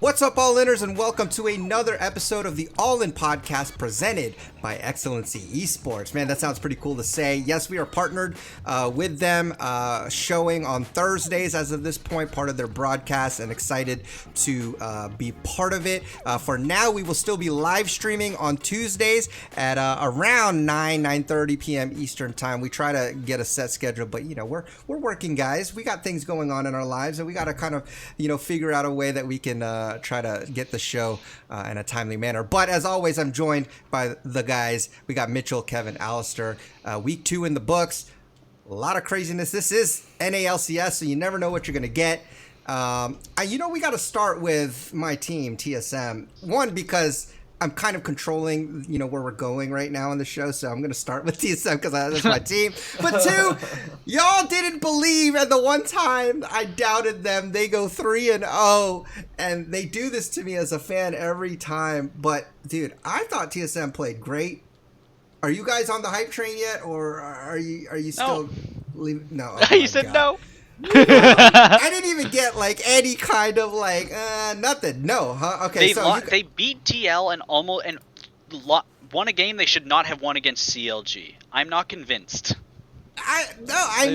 What's up, All-Inners, and welcome to another episode of the All-In Podcast presented by Excellency Esports. Man, that sounds pretty cool to say. Yes, we are partnered with them, showing on Thursdays as of this point, part of their broadcast, and excited to be part of it. For now, we will still be live streaming on Tuesdays at around 9:30 p.m. Eastern Time. We try to get a set schedule, but, you know, we're working, guys. We got things going on in our lives, and we got to kind of, you know, figure out a way that we can try to get the show in a timely manner. But as always, I'm joined by the guys. We got Mitchell, Kevin, Alistair. Week 2 in the books. A lot of craziness. This is NA LCS, so you never know what you're going to get. We got to start with my team, TSM. One, because I'm kind of controlling, you know, where we're going right now on the show, so I'm going to start with TSM because that's my team. But two, y'all didn't believe, and the one time I doubted them, they go 3-0, and they do this to me as a fan every time. But, dude, I thought TSM played great. Are you guys on the hype train yet, or are you still leaving? No. Oh you said no. I didn't even get like any kind of like nothing. No, huh? Okay, they beat TL and won a game they should not have won against CLG. I'm not convinced. I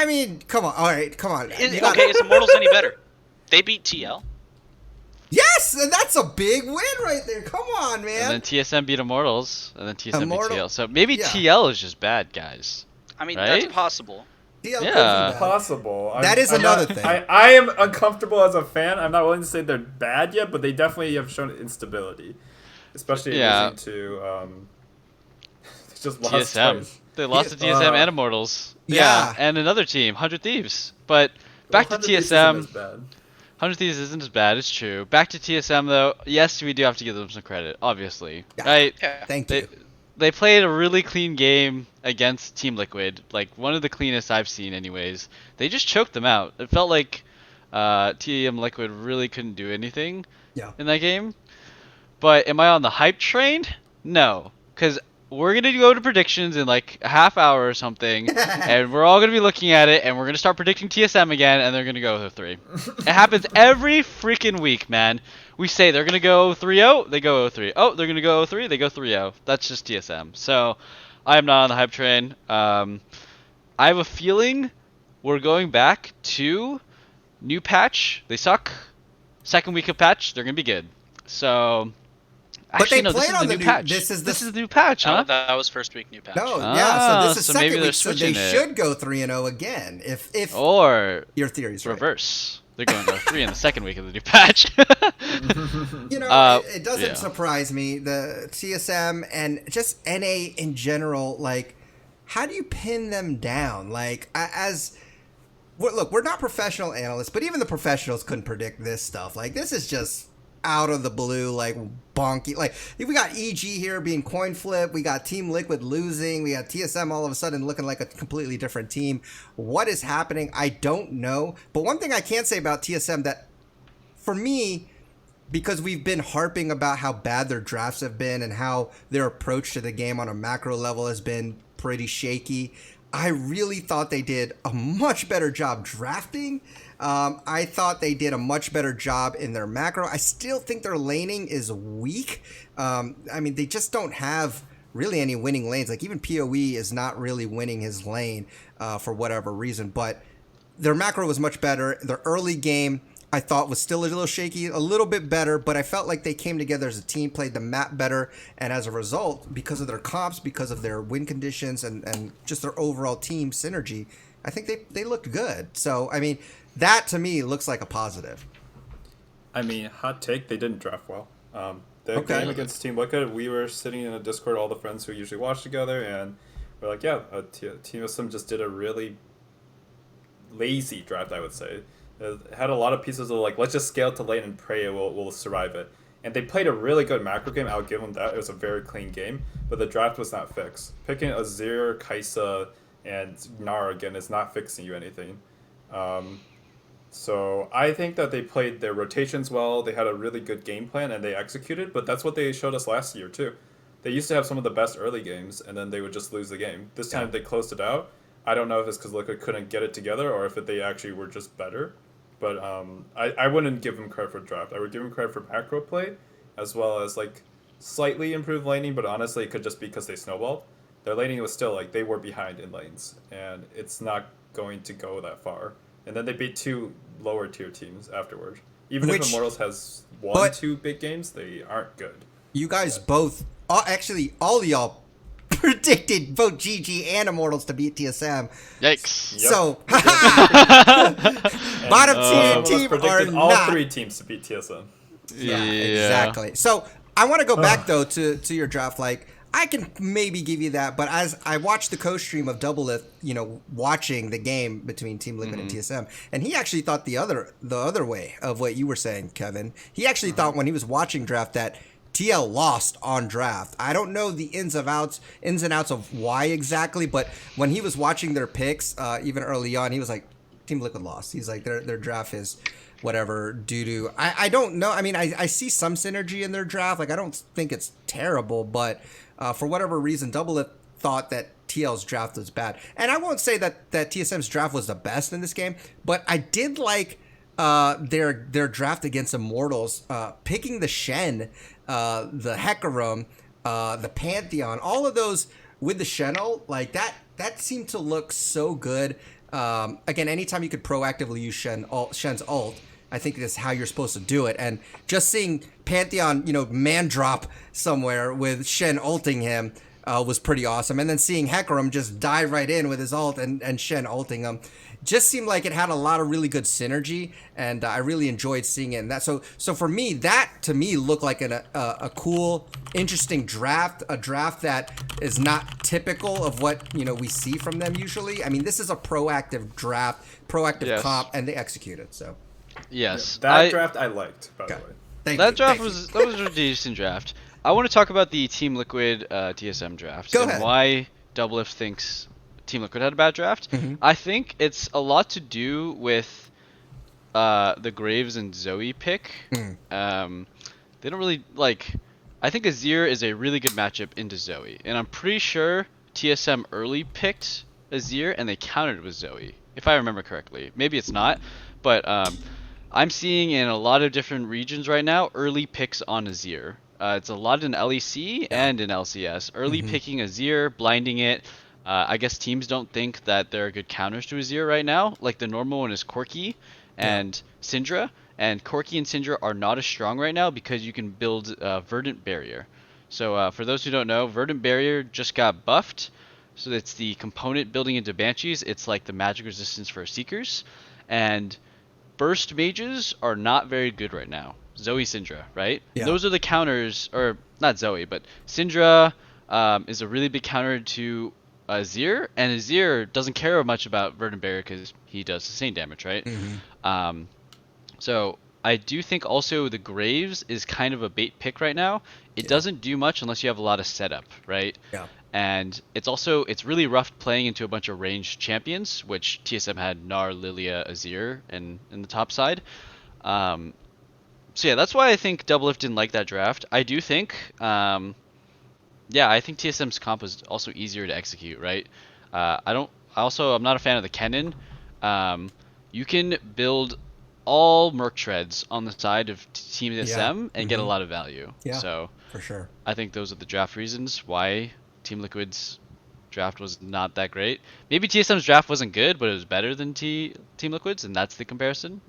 mean, come on. All right, come on. Is Immortals any better? They beat TL. Yes, and that's a big win right there. Come on, man. And then TSM beat Immortals, and then TSM beat TL. So maybe TL is just bad, guys. I mean, right? that's possible. Yeah, possible. That is another thing. I am uncomfortable as a fan. I'm not willing to say they're bad yet, but they definitely have shown instability, especially losing to they just lost TSM. twice. They lost to TSM and Immortals. Yeah, and another team, 100 Thieves. But back to TSM. 100 Thieves isn't as bad. It's true. Back to TSM though. Yes, we do have to give them some credit, obviously. Yeah. Right? Yeah. Thank you. They played a really clean game against Team Liquid, like one of the cleanest I've seen anyways. They just choked them out. It felt like Team Liquid really couldn't do anything in that game. But am I on the hype train? No, because we're going to go to predictions in like a half hour or something, and we're all going to be looking at it, and we're going to start predicting TSM again, and they're going to go 3. It happens every freaking week, man. We say they're going to go 3-0, they go 0-3. Oh, they're going to go 0-3, they go 3-0. That's just TSM. So I am not on the hype train. I have a feeling we're going back to new patch. They suck. Second week of patch, they're going to be good. So... Actually, but they played on the new patch. This is the new patch, huh? That was first week new patch. No, so this is so second maybe week, so they should go 3-0 again. If or your theory's reverse. They're going to 3 in the second week of the new patch. You know, it doesn't surprise me. The TSM and just NA in general, like, how do you pin them down? Like, look, we're not professional analysts, but even the professionals couldn't predict this stuff. Like, this is just out of the blue, like bonky. Like, we got EG here being coinflip, we got Team Liquid losing, we got TSM all of a sudden looking like a completely different team. What is happening? I don't know. But one thing I can say about TSM that, for me, because we've been harping about how bad their drafts have been and how their approach to the game on a macro level has been pretty shaky, I really thought they did a much better job drafting. I thought they did a much better job in their macro. I still think their laning is weak. I mean, they just don't have really any winning lanes. Like, even PoE is not really winning his lane for whatever reason. But their macro was much better. Their early game, I thought, was still a little shaky, a little bit better, but I felt like they came together as a team, played the map better, and as a result, because of their comps, because of their win conditions, and just their overall team synergy, I think they looked good. So, I mean, that to me looks like a positive. I mean, hot take, they didn't draft well. The game against Team Liquid, we were sitting in a Discord, all the friends who usually watch together, and we're like, Team SM just did a really lazy draft, I would say. It had a lot of pieces of like, let's just scale to lane and pray we'll survive it. And they played a really good macro game. I'll give them that. It was a very clean game, but the draft was not fixed. Picking Azir, Kai'Sa, and Gnar again is not fixing you anything. So I think that they played their rotations well. They had a really good game plan and they executed, but that's what they showed us last year too. They used to have some of the best early games and then they would just lose the game. This time they closed it out. I don't know if it's because Liquid couldn't get it together or if they actually were just better. But I wouldn't give him credit for draft. I would give him credit for macro play, as well as like slightly improved laning. But honestly, it could just be because they snowballed. Their laning was still like they were behind in lanes, and it's not going to go that far. And then they beat 2 lower tier teams afterwards. Even if Immortals has won 2 big games, they aren't good. You guys both, actually, all of y'all predicted both GG and Immortals to beat TSM. Yikes. Yep. So, bottom tier team predicted are all not. 3 teams to beat TSM. Yeah, exactly. So I want to go back though to your draft. Like I can maybe give you that, but as I watched the co-stream of Doublelift, watching the game between Team Liquid and TSM, and he actually thought the other way of what you were saying, Kevin. He actually thought when he was watching draft that TL lost on draft. I don't know the ins and outs of why exactly, but when he was watching their picks, even early on, he was like, Team Liquid lost. He's like, their draft is whatever due to I don't know. I mean, I see some synergy in their draft. Like I don't think it's terrible, but for whatever reason, Doublelift thought that TL's draft was bad. And I won't say that TSM's draft was the best in this game, but I did like their draft against Immortals, picking the Shen, the Hecarim, the Pantheon, all of those with the Shen ult, like that seemed to look so good. Again, anytime you could proactively use Shen's ult, I think that's how you're supposed to do it. And just seeing Pantheon, man drop somewhere with Shen ulting him was pretty awesome. And then seeing Hecarim just dive right in with his ult and Shen ulting him just seemed like it had a lot of really good synergy. And I really enjoyed seeing it. And so for me, that to me looked like a cool, interesting draft, a draft that is not typical of what, we see from them usually. I mean, this is a proactive draft, proactive comp, and they executed. So. Yes, that draft I liked, by the way. That was a decent draft. I want to talk about the Team Liquid TSM draft. Go and ahead. Why Doublelift thinks Team Liquid had a bad draft. I think it's a lot to do with the Graves and Zoe pick. They don't really like. I think Azir is a really good matchup into Zoe, and I'm pretty sure TSM early picked Azir and they countered with Zoe, if I remember correctly. Maybe it's not, but I'm seeing in a lot of different regions right now early picks on Azir. It's a lot in LEC and in LCS. Early picking Azir, blinding it. I guess teams don't think that there are good counters to Azir right now. Like the normal one is Corki and Syndra. And Corki and Syndra are not as strong right now because you can build Verdant Barrier. So for those who don't know, Verdant Barrier just got buffed. So it's the component building into Banshees. It's like the magic resistance for Seekers. And Burst mages are not very good right now. Zoe, Syndra, right? Yeah. Those are the counters, or not Zoe, but Syndra is a really big counter to Azir, and Azir doesn't care much about Verdant Barrier because he does sustain damage, right? So I do think also the Graves is kind of a bait pick right now. It doesn't do much unless you have a lot of setup, right? Yeah. And it's really rough playing into a bunch of ranged champions, which TSM had Gnar, Lilia, Azir in the top side. So yeah, that's why I think Doublelift didn't like that draft. I do think, I think TSM's comp was also easier to execute, right? I'm not a fan of the Kennen. You can build all Merc Treads on the side of Team TSM and get a lot of value. Yeah, so for sure. I think those are the draft reasons why Team Liquid's draft was not that great. Maybe TSM's draft wasn't good, but it was better than Team Liquid's, and that's the comparison.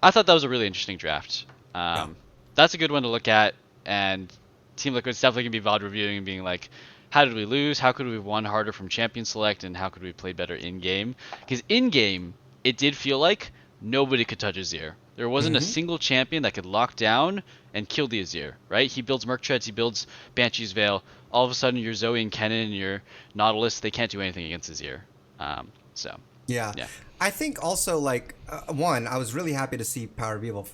I thought that was a really interesting draft. That's a good one to look at, and Team Liquid's definitely going to be VOD reviewing and being like, how did we lose? How could we have won harder from Champion Select? And how could we play better in-game? Because in-game, it did feel like nobody could touch Azir. There wasn't a single champion that could lock down and kill the Azir, right? He builds Merc Treads, he builds Banshee's Veil. All of a sudden, your Zoe and Kennen and your Nautilus, they can't do anything against Azir. Yeah. I think also, like, one, I was really happy to see Power Beeble,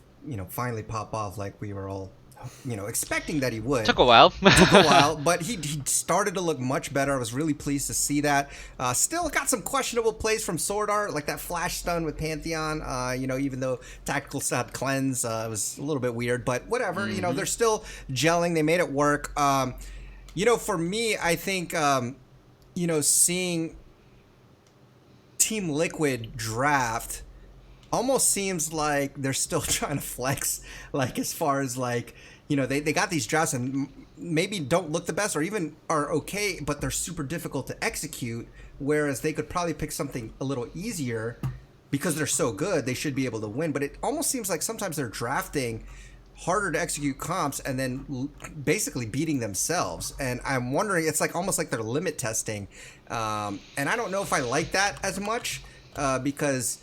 finally pop off like we were all, expecting that he would. Took a while. But he started to look much better. I was really pleased to see that. Still got some questionable plays from Sword Art, like that flash stun with Pantheon, even though Tactical had cleanse, it was a little bit weird, but whatever. They're still gelling. They made it work. For me, I think, seeing Team Liquid draft almost seems like they're still trying to flex, like as far as like, they got these drafts and maybe don't look the best or even are okay, but they're super difficult to execute, whereas they could probably pick something a little easier because they're so good, they should be able to win. But it almost seems like sometimes they're drafting harder to execute comps and then basically beating themselves. And I'm wondering, it's like almost like they're limit testing. And I don't know if I like that as much because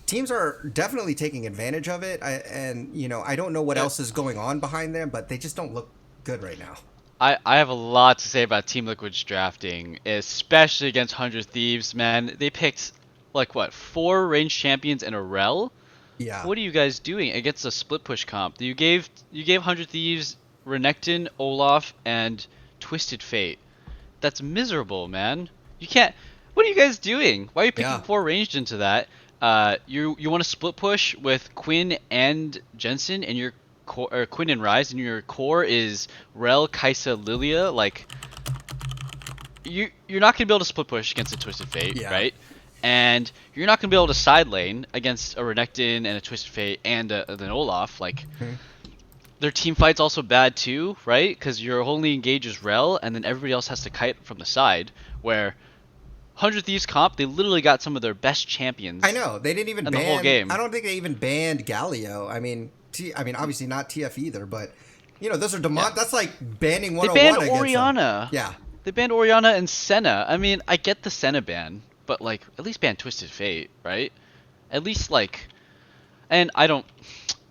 teams are definitely taking advantage of it. I don't know what else is going on behind them, but they just don't look good right now. I have a lot to say about Team Liquid's drafting, especially against 100 Thieves, man. They picked, 4 range champions in a rel? Yeah. What are you guys doing against a split push comp? You gave 100 Thieves, Renekton, Olaf, and Twisted Fate. That's miserable, man. You can't... What are you guys doing? Why are you picking 4 ranged into that? You want to split push with Quinn and Jensen, and your or Quinn and Ryze, and your core is Rel, Kai'Sa, Lilia. You're not gonna be able to split push against a Twisted Fate, right? And you're not gonna be able to side lane against a Renekton and a Twisted Fate and an Olaf. Their team fight's also bad too, right? Because your only engage is Rel, and then everybody else has to kite from the side. Where 100 Thieves comp, they literally got some of their best champions. I know they didn't even ban the whole game. I don't think they even banned Galio. I mean, obviously not TF either, but those are that's like banning 101. They banned Orianna. Yeah, they banned Orianna and Senna. I mean, I get the Senna ban, but at least ban Twisted Fate, right? At least and I don't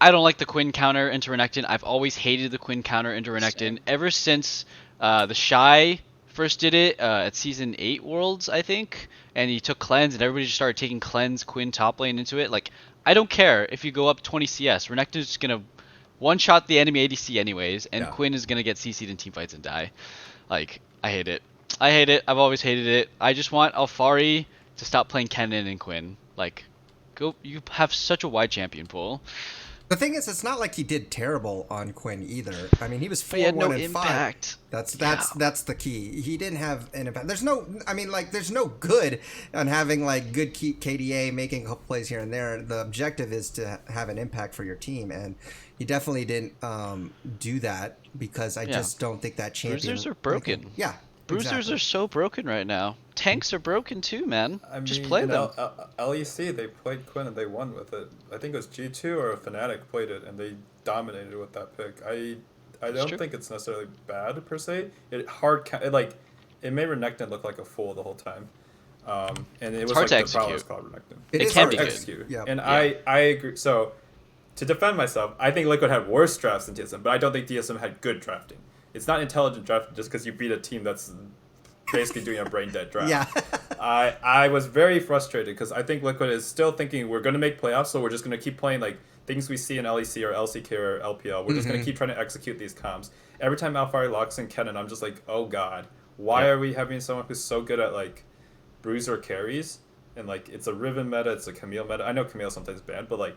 like the Quinn counter into Renekton. I've always hated the Quinn counter into Renekton ever since the Shy first did it at Season 8 Worlds, I think, and he took Cleanse, and everybody just started taking Cleanse Quinn top lane into it. I don't care if you go up 20 CS. Renekton's just going to one-shot the enemy ADC anyways, and Quinn is going to get CC'd in teamfights and die. I hate it. I hate it. I've always hated it. I just want Alfari to stop playing Kennen and Quinn. You have such a wide champion pool. The thing is, it's not like he did terrible on Quinn either. I mean, he was 4-1 he had no and impact. 5. That's the key. He didn't have an impact. There's no good on having good KDA, making a couple plays here and there. The objective is to have an impact for your team, and he definitely didn't do that because I just don't think that champion. Bruisers are broken. Bruisers exactly. are so broken right now. Tanks are broken too, man. Just play them. LEC, they played Quinn and they won with it. I think it was G2 or a Fnatic played it and they dominated with that pick. I don't think it's necessarily bad per se. It made Renekton look like a fool the whole time. And it was hard to the execute. problem was called Renekton. It can be execute. Yeah. And I agree. So to defend myself, I think Liquid had worse drafts than TSM, but I don't think TSM had good drafting. It's not intelligent drafting just because you beat a team that's basically doing a brain dead draft. Yeah. I was very frustrated because I think Liquid is still thinking we're going to make playoffs, so we're just going to keep playing things we see in LEC or LCK or LPL. We're just going to keep trying to execute these comps. Every time Alfari locks in Kennen, I'm just like, oh god, why are we having someone who's so good at bruiser carries and it's a Riven meta, it's a Camille meta. I know Camille sometimes banned, but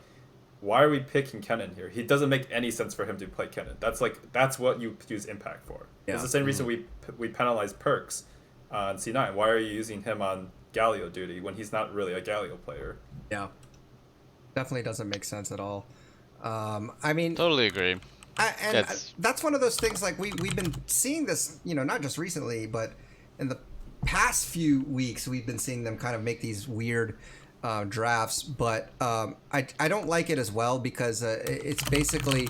why are we picking Kennen here? He doesn't make any sense for him to play Kennen. That's what you use impact for. Yeah. It's the same reason we penalize Perks on C9. Why are you using him on Galio duty when he's not really a Galio player? Yeah, definitely doesn't make sense at all. I mean, totally agree. That's one of those things we've been seeing this, not just recently, but in the past few weeks we've been seeing them kind of make these weird drafts, but I don't like it as well because it's basically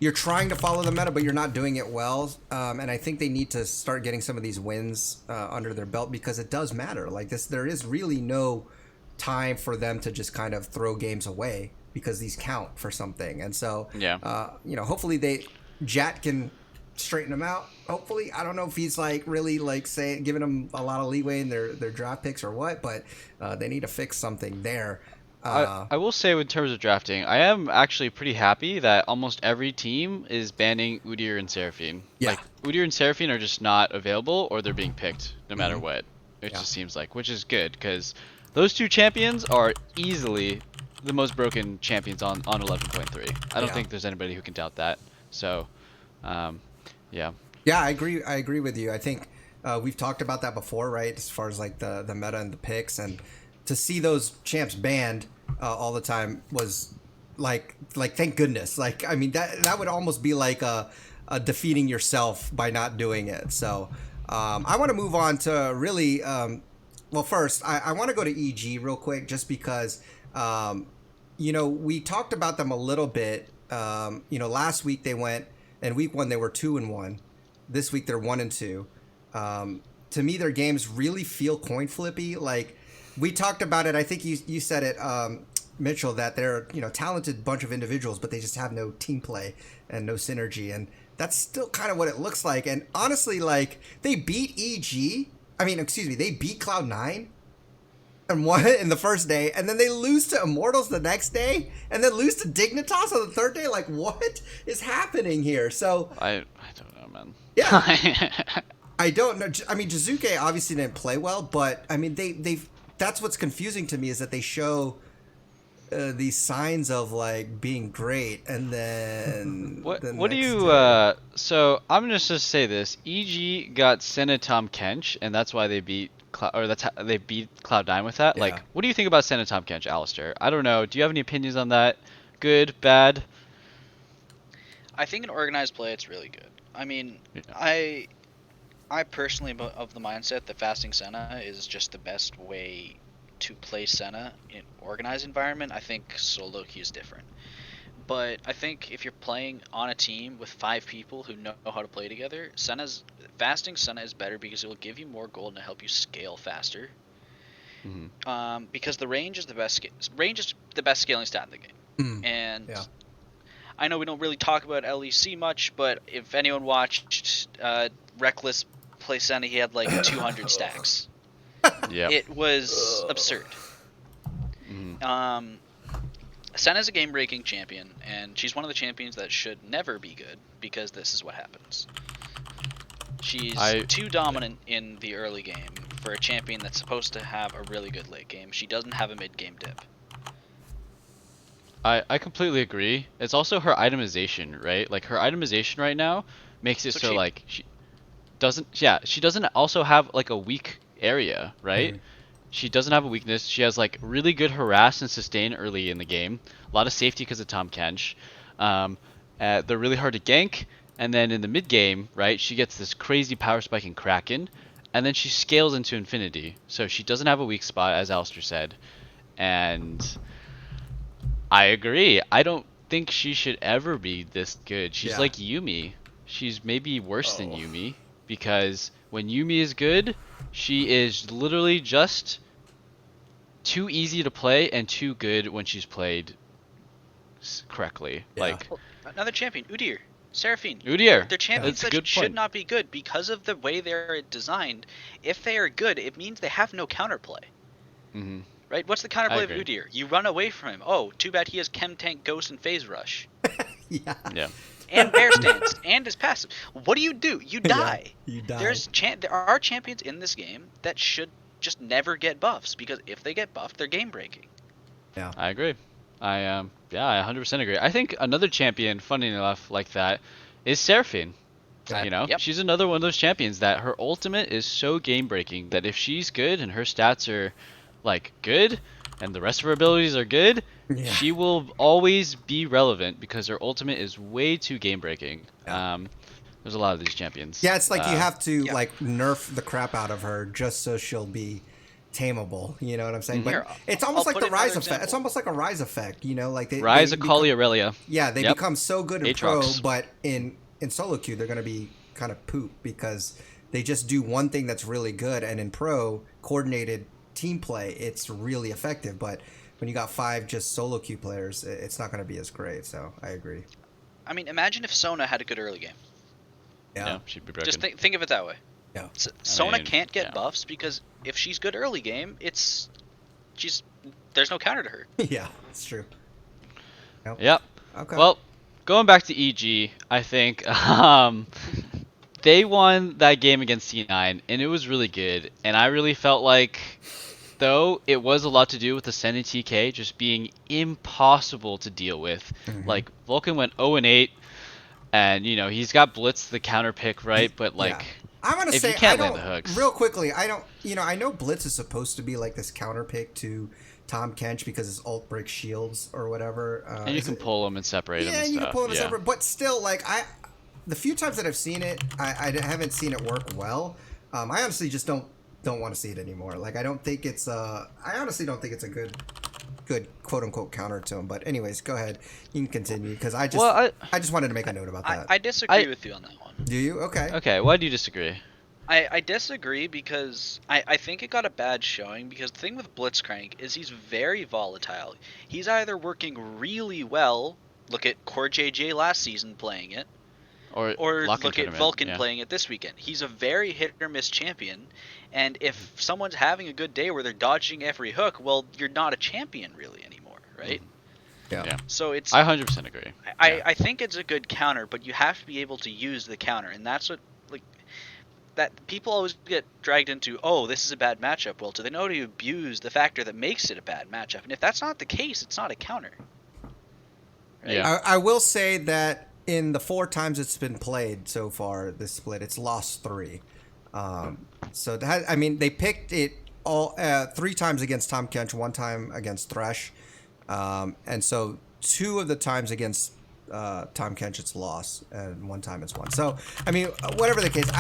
you're trying to follow the meta, but you're not doing it well. And I think they need to start getting some of these wins under their belt because it does matter. There is really no time for them to just kind of throw games away because these count for something. And so, hopefully Jat can straighten them out. Hopefully, I don't know if he's really giving them a lot of leeway in their draft picks or what, but they need to fix something there. I will say in terms of drafting, I am actually pretty happy that almost every team is banning Udyr and Seraphine. Yeah. Udyr and Seraphine are just not available or they're being picked no matter what. It just seems which is good because those two champions are easily the most broken champions on 11.3. I don't think there's anybody who can doubt that. So, yeah. Yeah, I agree with you. I think we've talked about that before, right? As far as the meta and the picks, and to see those champs banned all the time was like thank goodness. Like I mean that would almost be like a defeating yourself by not doing it. So I want to move on to really well first I want to go to EG real quick just because you know we talked about them a little bit. You know last week they went in week 1 they were 2-1. This week they're 1-2. To me their games really feel coin flippy. Like we talked about it. I think you said it, Mitchell, that they're talented bunch of individuals, but they just have no team play and no synergy, and that's still kind of what it looks like. And honestly, like they beat EG. I mean, excuse me, they beat Cloud9 and won in the first day, and then they lose to Immortals the next day, and then lose to Dignitas on the third day. Like, what is happening here? So I don't know, man. Yeah. I don't know. I mean, Jizuke obviously didn't play well, but I mean, they've. That's what's confusing to me is that they show these signs of like being great, and then what the do next you? day- So I'm gonna just say this: EG got Senatom Kench, and that's why they beat they beat Cloud9 with that. Yeah. Like, what do you think about Senatom Kench, Alistair? I don't know. Do you have any opinions on that? Good, bad? I think in organized play, it's really good. I mean, Yeah. I personally am of the mindset that fasting Senna is just the best way to play Senna in organized environment. I think solo queue is different. But I think if you're playing on a team with 5 people who know how to play together, fasting Senna is better because it will give you more gold and help you scale faster. Mm-hmm. Because the range is the best scaling stat in the game. And yeah. I know we don't really talk about LEC much, but if anyone watched Reckless play Senna, he had like 200 stacks. Yeah. It was absurd. Mm-hmm. Senna's a game-breaking champion, and she's one of the champions that should never be good, because this is what happens. She's too dominant in the early game for a champion that's supposed to have a really good late game. She doesn't have a mid-game dip. I completely agree. It's also her itemization, right? Like her itemization right now makes it so cheap. like she doesn't also have like a weak area, right? Mhm. She doesn't have a weakness. She has like really good harass and sustain early in the game. A lot of safety because of Tom Kench. They're really hard to gank, and then in the mid game, right, she gets this crazy power spike in Kraken, and then she scales into infinity. So she doesn't have a weak spot, as Alistair said, and I agree. I don't think she should ever be this good. She's like Yumi. She's maybe worse than Yumi, because when Yumi is good, she is literally just too easy to play and too good when she's played correctly. Yeah. Like Another champion, Udyr, Seraphine. Udyr. They're champions That's a that good should point. not be good because of the way they're designed. If they are good, it means they have no counterplay. Mm-hmm. Right? What's the counterplay of agree. Udyr? You run away from him. Oh, too bad he has Chem Tank, Ghost, and Phase Rush. Yeah. Yeah. And Bear Stance, and his passive. What do? You die. You die. There are champions in this game that should just never get buffs, because if they get buffed, they're game breaking. Yeah. I agree. I 100% agree. I think another champion, funny enough, like that, is Seraphine. You know, Yep. she's another one of those champions that her ultimate is so game breaking that if she's good and her stats are like good and the rest of her abilities are good, Yeah. she will always be relevant because her ultimate is way too game breaking. Yeah. There's a lot of these champions. Yeah, it's like you have to Yeah. like nerf the crap out of her just so she'll be tameable. You know what I'm saying? Here, But it's almost I'll like put the another Rise effect. example. It's almost like a Rise effect. You know, like Rise of become, Kali Aurelia. Yeah, they Yep. become so good in pro, Aatrox. but in solo queue they're gonna be kind of poop because they just do one thing that's really good, and in pro coordinated team play it's really effective. But when you got 5 just solo queue players, it's not gonna be as great. So I agree. I mean, imagine if Sona had a good early game. Yeah, she'd be broken. Just think of it that way. Yeah. Sona mean, can't get yeah. buffs because if she's good early game, there's no counter to her. Yeah, it's true. Yep. Okay. Well, going back to EG, I think they won that game against C9, and it was really good. And I really felt like, though, it was a lot to do with the Sen and TK just being impossible to deal with. Mm-hmm. Like, Vulcan went 0-8, and, you know, he's got Blitz, the counter pick, right? But, like, I want to If you say can't land the hooks. real quickly. I don't. I know Blitz is supposed to be like this counter pick to Tom Kench because his ult breaks shields or whatever. And you can pull them and separate them and and you can stuff. pull them separate. But still, like the few times that I've seen it, I haven't seen it work well. I honestly just don't want to see it anymore. Like I don't think it's I honestly don't think it's a good quote unquote counter to him. But anyways, go ahead. You can continue because I just wanted to make a note about that. I disagree with you on that one. Do you? Okay. Okay. Why do you disagree? I disagree because I think it got a bad showing because the thing with Blitzcrank is he's very volatile. He's either working really well, look at Core JJ last season playing it, or look at Vulcan playing it this weekend. He's a very hit or miss champion, and if someone's having a good day where they're dodging every hook, well, you're not a champion really anymore, right? Yeah. So it's I 100% agree. I think it's a good counter, but you have to be able to use the counter, and that's what that people always get dragged into. Oh, this is a bad matchup. Well, do they know how to abuse the factor that makes it a bad matchup? And if that's not the case, it's not a counter. Right? Yeah. I will say that in the 4 times it's been played so far, this split, it's lost 3. So they picked it all 3 times against Tom Kench, 1 time against Thresh, and so 2 of the times against Tom Kench it's lost, and 1 time it's won. So whatever the case,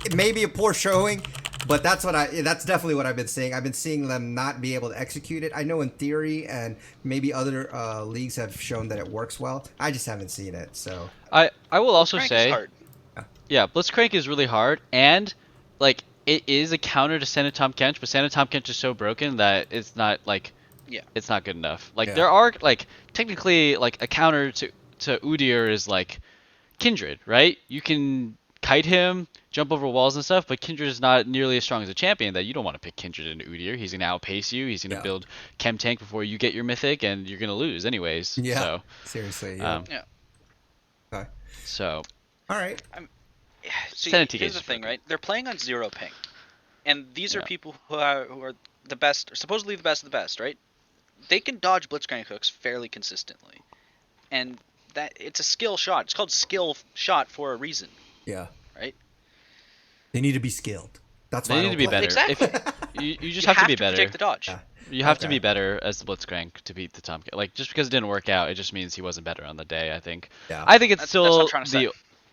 it may be a poor showing, but that's definitely what I've been seeing. I've been seeing them not be able to execute it. I know in theory and maybe other leagues have shown that it works well. I just haven't seen it. So I will also Blitzcrank say, is hard. Yeah, Blitzcrank is really hard, and like it is a counter to Santa Tom Kench, but Santa Tom Kench is so broken that it's not like it's not good enough. Like there are like technically like a counter to Udyr is like Kindred, right? You can kite him, jump over walls and stuff, but Kindred is not nearly as strong as a champion that you don't want to pick Kindred into Udyr. He's going to outpace you. He's going to build chem tank before you get your mythic, and you're going to lose anyways. Yeah, so, seriously. Okay. So. All right. See, here's the thing, right? They're playing on 0 ping, and these are people who are the best, supposedly the best of the best, right? They can dodge Blitzcrank hooks fairly consistently, and that it's a skill shot. It's called skill shot for a reason. Yeah. Right. They need to be skilled. That's why they need to be better. Exactly. You just have to be better. Predict the dodge. Yeah. You have to be better as the Blitzcrank to beat the Tom. Like just because it didn't work out, it just means he wasn't better on the day. I think. Yeah. I think it's that's still what I'm trying to say.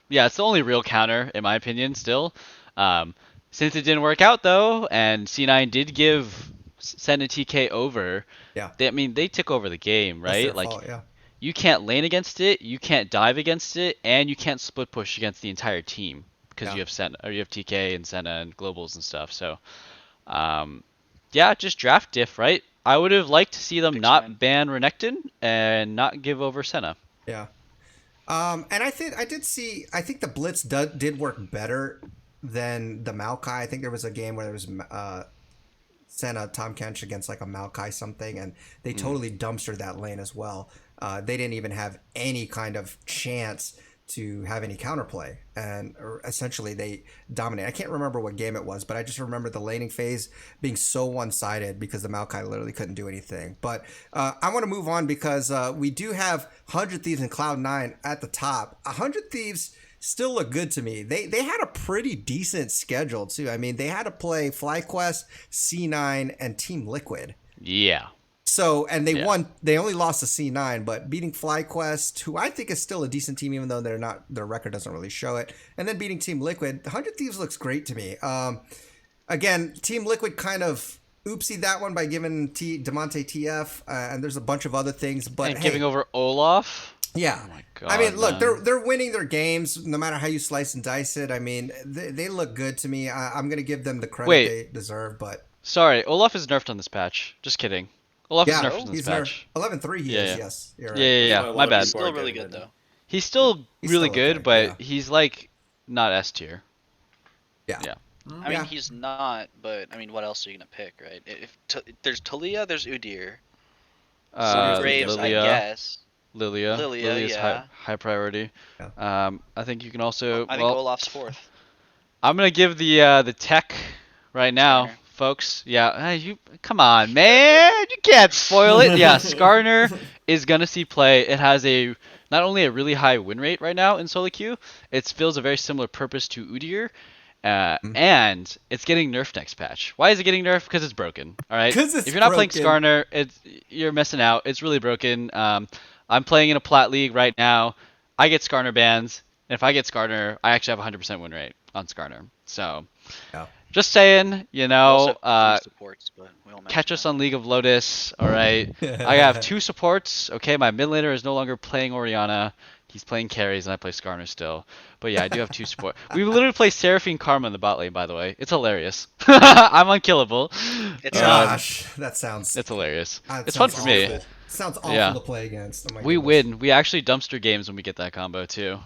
it's the only real counter in my opinion. Still, since it didn't work out though, and C9 did give Sen and TK over. Yeah. They took over the game, right? Like fault, you can't lane against it, you can't dive against it, and you can't split push against the entire team because you have Senna, or you have TK and Senna and globals and stuff. So, just draft diff, right? I would have liked to see them not ban Renekton and not give over Senna. Yeah. And I think the Blitz did work better than the Maokai. I think there was a game where there was Senna Tom Kench against like a Maokai something, and they totally dumpstered that lane as well. They didn't even have any kind of chance to have any counterplay, and essentially they dominated. I can't remember what game it was, but I just remember the laning phase being so one-sided because the Maokai literally couldn't do anything. But I want to move on because we do have 100 Thieves and Cloud9 at the top. 100 Thieves still look good to me. They had a pretty decent schedule too. They had to play FlyQuest, C9, and Team Liquid. Yeah. So, and they won. They only lost to C9, but beating FlyQuest, who I think is still a decent team, even though their record doesn't really show it, and then beating Team Liquid. 100 Thieves looks great to me. Again, Team Liquid kind of oopsied that one by giving Demonte TF, and there's a bunch of other things, but giving over Olaf. Yeah. Oh my God, look, they're winning their games no matter how you slice and dice it. They look good to me. I'm gonna give them the credit they deserve, but sorry, Olaf is nerfed on this patch. Just kidding. Olaf is nerfed on this patch. 11-3 he is, yes. You're right. Yeah. My bad. He's still really good though. He's still really still good, okay, but he's like not S tier. Yeah. He's not, but what else are you gonna pick, right? If there's Talia, there's Udyr. Graves, I guess. Lilia is high priority. Yeah. I think you can also. I think Olaf's 4th. I'm gonna give the tech right now, folks. Yeah, you come on, man, you can't spoil it. Yeah, Skarner is gonna see play. It has not only a really high win rate right now in solo queue, it fills a very similar purpose to Udyr, And it's getting nerfed next patch. Why is it getting nerfed? Because it's broken. All right. Because it's if you're not broken. playing Skarner, you're missing out. It's really broken. I'm playing in a plat league right now. I get Skarner bans, and if I get Skarner, I actually have a 100% win rate on Skarner. So, just saying, We also have 3 supports, but we all catch us on League of Lotus. All right. I have 2 supports. Okay, my mid laner is no longer playing Orianna. He's playing carries, and I play Skarner still. But yeah, I do have 2 support. We literally play Seraphine Karma in the bot lane, by the way. It's hilarious. I'm unkillable. Gosh, that sounds... It's hilarious. It's sounds fun for me. It sounds awful to play against. Oh we win. We actually dumpster games when we get that combo, too.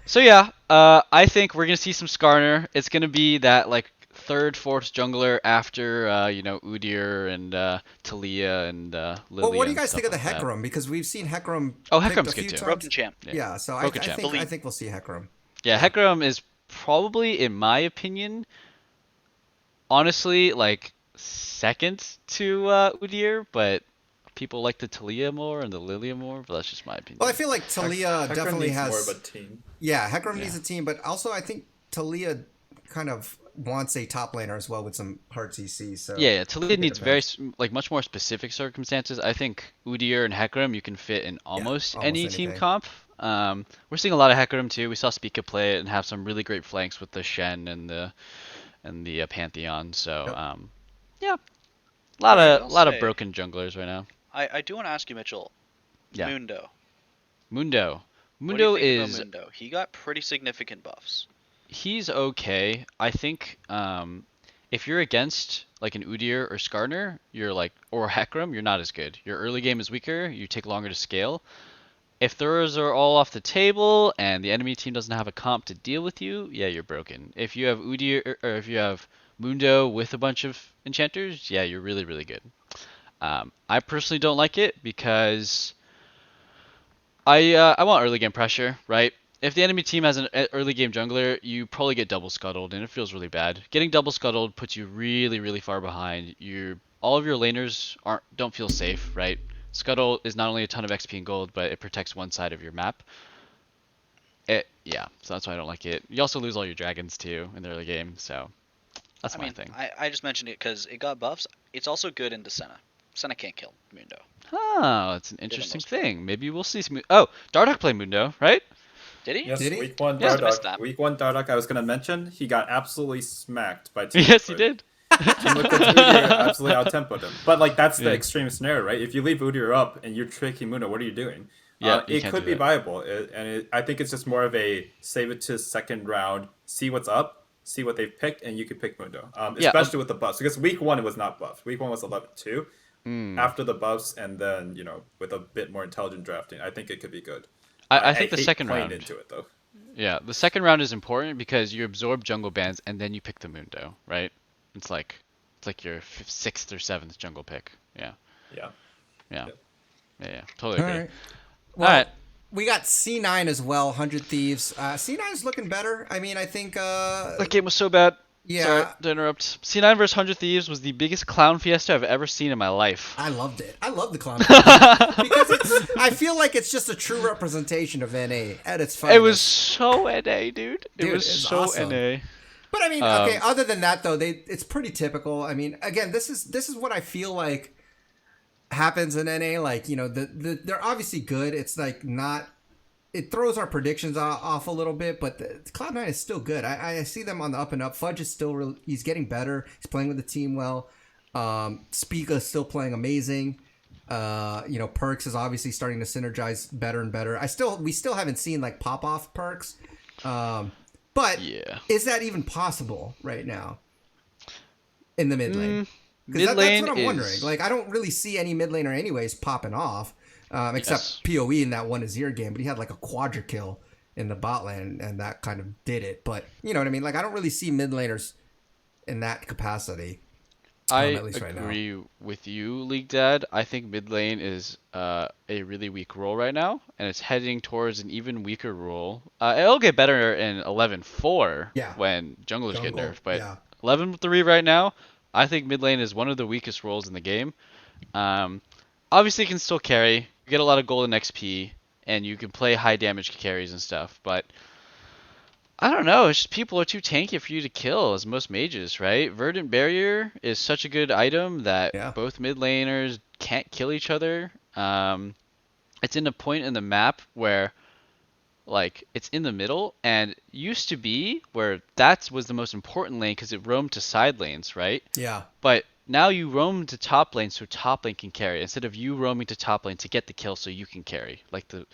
So yeah, I think we're going to see some Skarner. It's going to be that, like, 3rd, 4th jungler after, Udyr and Talia and Lily. Well, what do you guys think of the like Hecarim? Because we've seen Hecarim. Hecarim's good too. Broken champ. Yeah, so I think we'll see Hecarim. Yeah, Hecarim is probably, in my opinion, honestly, like, 2nd to Udyr, but people like the Talia more and the Lilia more, but that's just my opinion. Well, I feel like Talia definitely needs has more of a team. Yeah, Hecarim needs a team, but also I think Talia kind of wants a top laner as well with some hard CC. So yeah, Talia needs very much more specific circumstances. I think Udyr and Hecarim you can fit in almost any team comp. We're seeing a lot of Hecarim too. We saw Spica play it and have some really great flanks with the Shen and the Pantheon. So yeah, a lot of broken junglers right now. I do want to ask you, Mitchell. Yeah. Mundo. Mundo What do you think is about Mundo? He got pretty significant buffs. He's okay. I think if you're against like an Udyr or Skarner, you're like, or Hecarim, you're not as good. Your early game is weaker. You take longer to scale. If those are all off the table and the enemy team doesn't have a comp to deal with you, yeah, you're broken. If you have Udyr or if you have Mundo with a bunch of enchanters, yeah, you're really, really good. I personally don't like it because I want early game pressure, right? If the enemy team has an early game jungler, you probably get double scuttled, and it feels really bad. Getting double scuttled puts you really, really far behind. All of your laners don't feel safe, right? Scuttle is not only a ton of XP and gold, but it protects one side of your map. So that's why I don't like it. You also lose all your dragons too in the early game, so that's my thing. I just mentioned it because it got buffs. It's also good into Senna. Senna can't kill Mundo. Oh, that's an interesting thing. Maybe we'll see some... Oh, Dardoch played Mundo, right? Did he? Yes, Did he? week 1 Yeah. Dardoch. Week 1 Dardoch, I was going to mention, he got absolutely smacked by Team Yes, he Liquid. did. Team Liquid's Udyr absolutely out-tempoed him. But like that's the extreme scenario, right? If you leave Udyr up and you're tricking Mundo, what are you doing? Yeah, it could be viable. I think it's just more of a save it to second round, see what's up, see what they've picked, and you can pick Mundo. Especially with the buffs. Because week 1 it was not buffed. Week 1 was 11-2. After the buffs and then, with a bit more intelligent drafting, I think it could be good. I think the second round into it though. Yeah, the second round is important because you absorb jungle bans and then you pick the Mundo, right? It's like your 6th or 7th jungle pick. Yeah. Yeah. Totally agree. All right. Well, we got C9 as well, 100 Thieves. C9 is looking better. I mean, I think... that game was so bad. Yeah. Sorry to interrupt. C9 vs 100 Thieves was the biggest clown fiesta I've ever seen in my life. I loved it. I love the clown fiesta. Because I feel like it's just a true representation of NA at its finest. It was so NA, dude. It was so awesome. NA. But I mean, okay, other than that though, it's pretty typical. I mean, again, this is what I feel like happens in NA. Like, they're obviously good. It's like not... It throws our predictions off a little bit, but Cloud9 is still good. I see them on the up and up. Fudge is still he's getting better. He's playing with the team well. Spica is still playing amazing. Perks is obviously starting to synergize better and better. We still haven't seen like pop off Perks, but is that even possible right now in the mid lane? Because that's what I'm wondering. Like, I don't really see any mid laner anyways popping off. Except PoE in that 1-0 game, but he had like a quadra kill in the bot lane, and that kind of did it. But you know what I mean? Like, I don't really see mid laners in that capacity. At least agree with you, League Dad. I think mid lane is a really weak role right now, and it's heading towards an even weaker role. It'll get better in 11-4 when junglers get nerfed, but 11-3 right now, I think mid lane is one of the weakest roles in the game. Obviously, it can still carry. You get a lot of golden XP, and you can play high damage carries and stuff. But I don't know. It's just people are too tanky for you to kill as most mages, right? Verdant Barrier is such a good item that both mid laners can't kill each other. It's in a point in the map where like it's in the middle and used to be where that was the most important lane because it roamed to side lanes, right? Yeah. But now you roam to top lane so top lane can carry instead of you roaming to top lane to get the kill so you can carry. Like the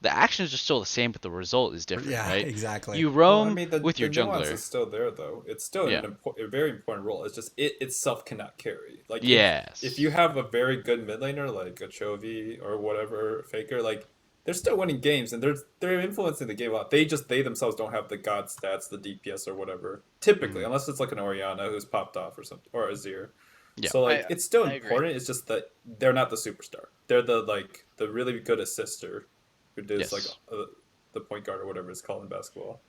actions are still the same, but the result is different, right? Exactly. You roam I mean, with your the nuance jungler. is still there, though. It's still a very important role. It's just it itself cannot carry. Like, if you have a very good mid laner like a Chovy or whatever faker, like they're still winning games and they're influencing the game a lot. They themselves don't have the god stats, the DPS or whatever. Typically, unless it's like an Orianna who's popped off or something, or a Azir. Yeah. So like it's still I important. agree. It's just that they're not the superstar. They're the really good assister who does like the point guard or whatever it's called in basketball.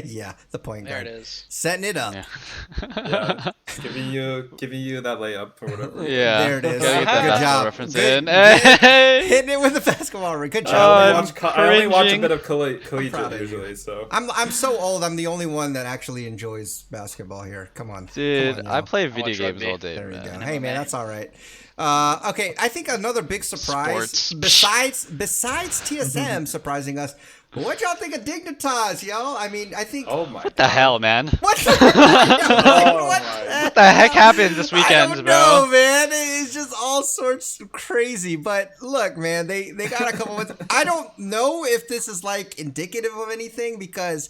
Yeah, the point guard. There it is. Setting it up. Yeah, giving you that layup or whatever. Yeah, there it is. Gotta get that Good basketball job. reference Good, in. Hey! hitting it with the basketball ring. Good I job. only watch a cringing. bit of proud collegiate of usually, so I'm so old. I'm the only one that actually enjoys basketball here. Come on, Dude, Come on, I y'all. play video watch games rugby. all day, There you go. man. Hey man, that's all right. Okay, I think another big surprise Sports. besides TSM surprising us. What y'all think of Dignitas, y'all? I mean, I think. oh my What the hell, man? What the, What the heck happened this weekend, I don't bro? know, man. It's just all sorts of crazy. But look, man, they got a couple ones. I don't know if this is like indicative of anything because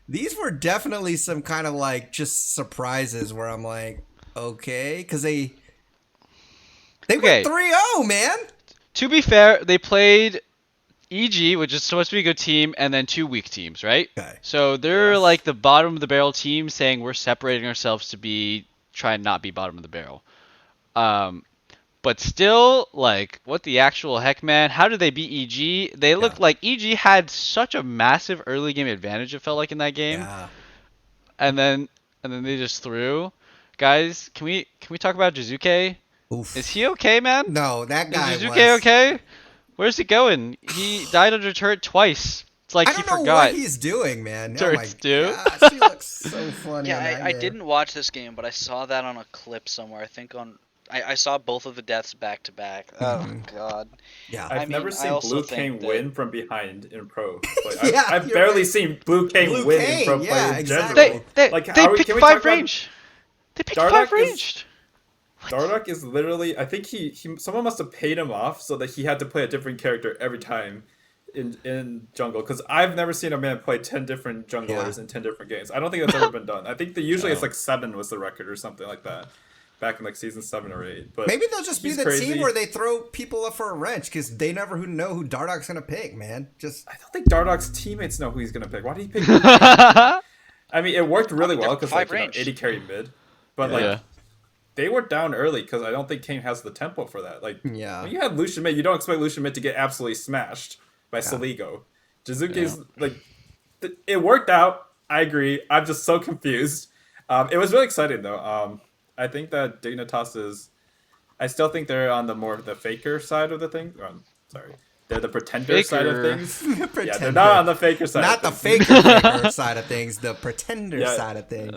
these were definitely some kind of like just surprises where I'm like, okay, because they went 3-0, man. To be fair, they played EG, which is supposed to be a good team, and then two weak teams, right? Okay. So they're like the bottom of the barrel team saying we're separating ourselves to try and not be bottom of the barrel. But still, like, what the actual heck, man? How did they beat EG? They looked like EG had such a massive early game advantage, it felt like, in that game. Yeah. And then they just threw. Guys, can we talk about Jizuke? Oof. Is he okay, man? No, that guy Is Jizuke was okay? Where's he going? He died under turret twice. It's like I he don't know forgot. what he's doing, man. Turrets oh do. my gosh, he looks so funny. Yeah, in that I game. didn't watch this game, but I saw that on a clip somewhere. I think I saw both of the deaths back to back. Oh god. Yeah. I've never seen also Blue think Kane win from behind in pro. Like, Yeah, I've you're barely right. seen Blue Kane Blue win Kane, in pro play yeah, in exactly. general. They Like, they can picked we 5 talk about range. They picked Dardoch 5 ranged. Dardoch is literally, I think he someone must have paid him off so that he had to play a different character every time in jungle. Because I've never seen a man play 10 different junglers in 10 different games. I don't think that's ever been done. I think usually it's like 7 was the record or something like that. Back in like season 7 or 8. But Maybe they'll just be he's the crazy. team where they throw people up for a wrench because they never know who Dardoch's gonna pick, man. Just I don't think Dardoch's teammates know who he's gonna pick. Why did he pick? I mean, it worked really well because like, 80 carry mid, but like they were down early because I don't think Kane has the tempo for that. Like, when you have Lucian mid, you don't expect Lucian mid to get absolutely smashed by Saligo. Jizuke's like, it worked out. I agree. I'm just so confused. It was really exciting though. I think that Dignitas is. I still think they're on the faker side of the thing. Sorry. They're the pretender side of things. Yeah, they're not on the faker side. Not of the things. faker side of things, the pretender side of things.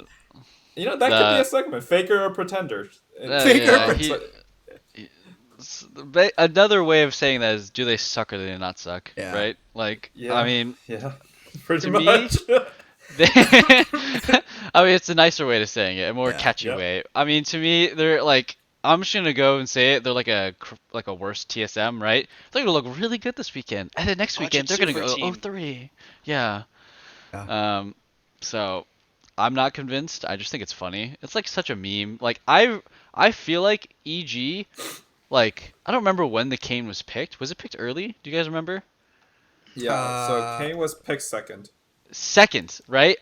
You know, that could be a segment. Faker or pretender. Another way of saying that is, do they suck or do they not suck? Yeah. Right? Like, I mean, pretty to much. I mean, it's a nicer way to saying it, a more catchy way. I mean, to me, they're like, I'm just gonna go and say it. They're like a worse TSM, right? They're gonna look really good this weekend, and then next weekend they're gonna go 0-3. Yeah. So I'm not convinced. I just think it's funny. It's like such a meme. Like I feel like EG, like I don't remember when the Kane was picked. Was it picked early? Do you guys remember? Yeah. So Kane was picked second. Second, right?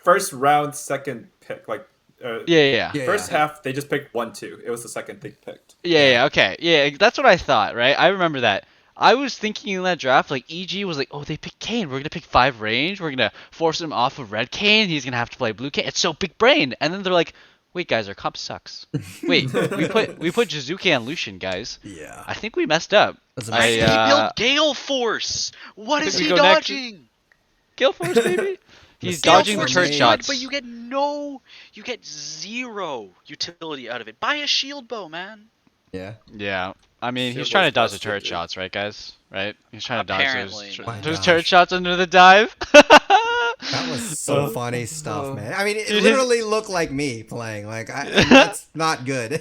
First round, second pick. Like, first half, they just picked 1-2. It was the second they picked. Okay. Yeah, that's what I thought, right? I remember that. I was thinking in that draft, like, EG was like, oh, they picked Kane. We're going to pick 5 range. We're going to force him off of red Kane. He's going to have to play blue Kane. It's so big brain. And then they're like, wait, guys, our comp sucks. Wait, we put Jizuke on Lucian, guys. Yeah. I think we messed up. He built Gale Force. What is he dodging? Gale Force, baby. He's Gale dodging the Force turret is shots. But you get zero utility out of it. Buy a shield bow, man. Yeah. Yeah. I mean, he's Shield trying was to dodge the busted, turret dude. shots, right, guys? Right? He's trying to dodge Apparently those, not. those gosh. turret shots under the dive. That was so funny stuff, man. I mean, it Dude, literally looked like me playing. Like, and that's not good.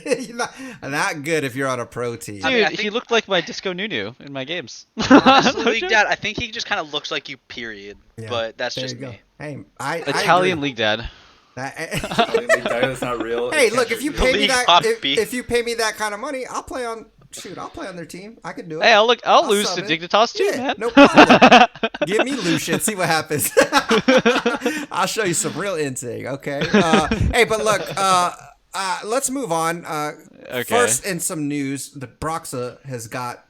Not good if you're on a pro team. Dude, I mean, I he think- looked like my Disco Nunu in my games. Honestly, No League joke. Dad, I think he just kind of looks like you. Period. Yeah, But that's there just you go. me. Hey, Italian I agree. League Dad. That's not real. Hey, It look, can't if you be pay real. me League that, copy. if you pay me that kind of money, I'll play on. Shoot, I'll play on their team. I could do it. Hey, I'll lose sub to in. Dignitas too, Yeah, man. no problem. Give me Lucian, see what happens. I'll show you some real instinct, okay? Hey, but look, let's move on. Okay. First, in some news, the Broxa has got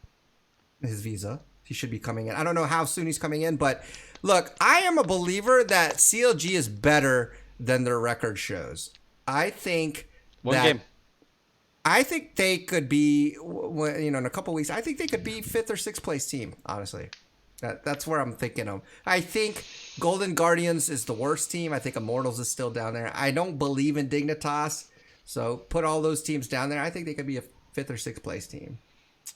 his visa. He should be coming in. I don't know how soon he's coming in, but look, I am a believer that CLG is better than their record shows. I think One that game. I think they could be, in a couple weeks. I think they could be 5th or 6th place team. Honestly, that's where I'm thinking of. I think Golden Guardians is the worst team. I think Immortals is still down there. I don't believe in Dignitas, so put all those teams down there. I think they could be a 5th or 6th place team.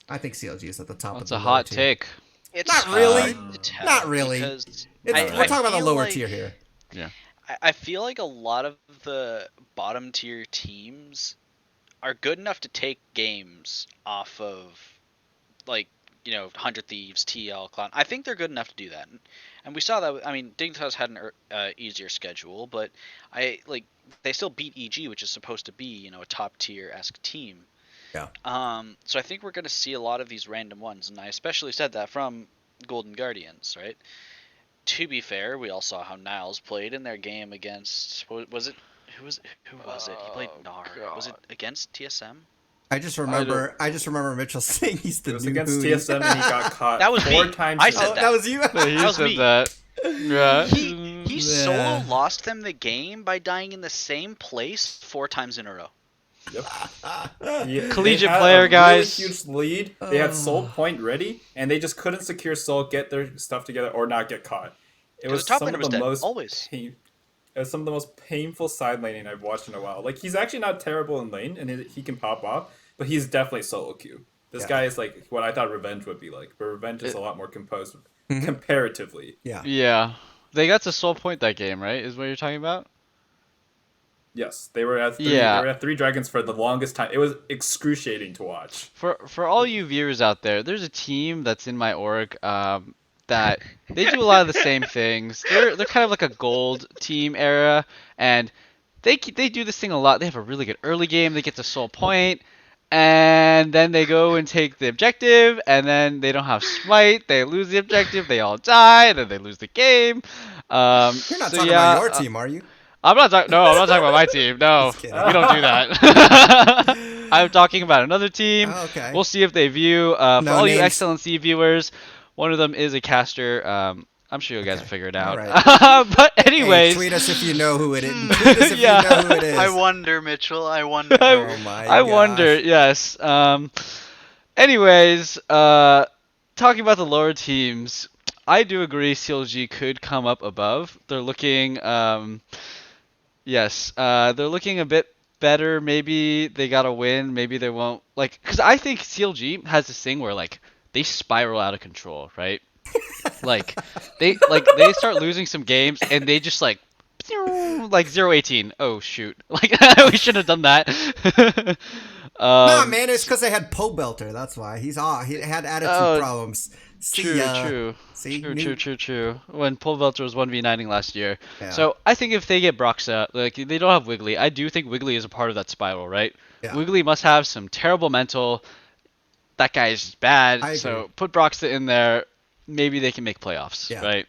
I think CLG is at the top. That's of a the lower hot tier. take. It's Not really. hard to tell Not really. because We're talking about the feel lower like- tier here. Yeah. I feel like a lot of the bottom tier teams are good enough to take games off of, like, 100 Thieves, TL, Clown. I think they're good enough to do that. And we saw that, I mean, Dignitas had an easier schedule, but they still beat EG, which is supposed to be, a top tier-esque team. Yeah. So I think we're going to see a lot of these random ones, and I especially said that from Golden Guardians, right? To be fair, we all saw how Niles played in their game against, who was it? He played Gnar. Was it against TSM? I just remember Mitchell saying he's the It was new against Hootie. TSM and he got caught That was 4 me. times. I in a said row. Oh, that. that was you. He That was said me. that. Yeah. He solo Yeah. lost them the game by dying in the same place 4 times in a row. Yep. Collegiate they had player, a guys. Really huge lead. They had Soul Point ready, and they just couldn't secure Soul, get their stuff together, or not get caught. It was the top some laner of was the dead, most always. It was some of the most painful side laning I've watched in a while. Like, he's actually not terrible in lane, and he can pop off, but he's definitely solo queue. This guy is like what I thought Revenge would be like, but Revenge is a lot more composed comparatively. Yeah. Yeah. They got to Soul Point that game, right? Is what you're talking about? Yes, they were at 3, Yeah. they were at 3 dragons for the longest time. It was excruciating to watch. For all you viewers out there, there's a team that's in my org that they do a lot of the same things. They're kind of like a gold team era, and they do this thing a lot. They have a really good early game. They get to Soul Point, and then they go and take the objective, and then they don't have Smite. They lose the objective. They all die. Then they lose the game. You're not so talking yeah, about your team, are you? I'm not talking. No, I'm not talking about my team. No, Just we kidding. don't do that. I'm talking about another team. Oh, okay. We'll see if they view. For No all you names. Excellency viewers, one of them is a caster. I'm sure you guys will figure it out. All But Hey, anyways, tweet us if you know who it is. Tweet us if Yeah. you know who it is. I wonder, Mitchell. I wonder. Oh my I gosh. wonder. Yes. Anyways, talking about the lower teams, I do agree CLG could come up above. They're looking. Yes, they're looking a bit better. Maybe they got to win. Maybe they won't. Because I think CLG has this thing where they spiral out of control, right? they start losing some games and they just like 0-18. Oh shoot! We should have done that. Nah, man, it's because they had Poe Belter. That's why he had attitude problems. See True, ya. true. See, True. When Pole Belter was 1v9ing last year. Yeah. So I think if they get Broxa, they don't have Wiggly. I do think Wiggly is a part of that spiral, right? Yeah. Wiggly must have some terrible mental. That guy is bad. I agree. So put Broxa in there. Maybe they can make playoffs, Yeah. right?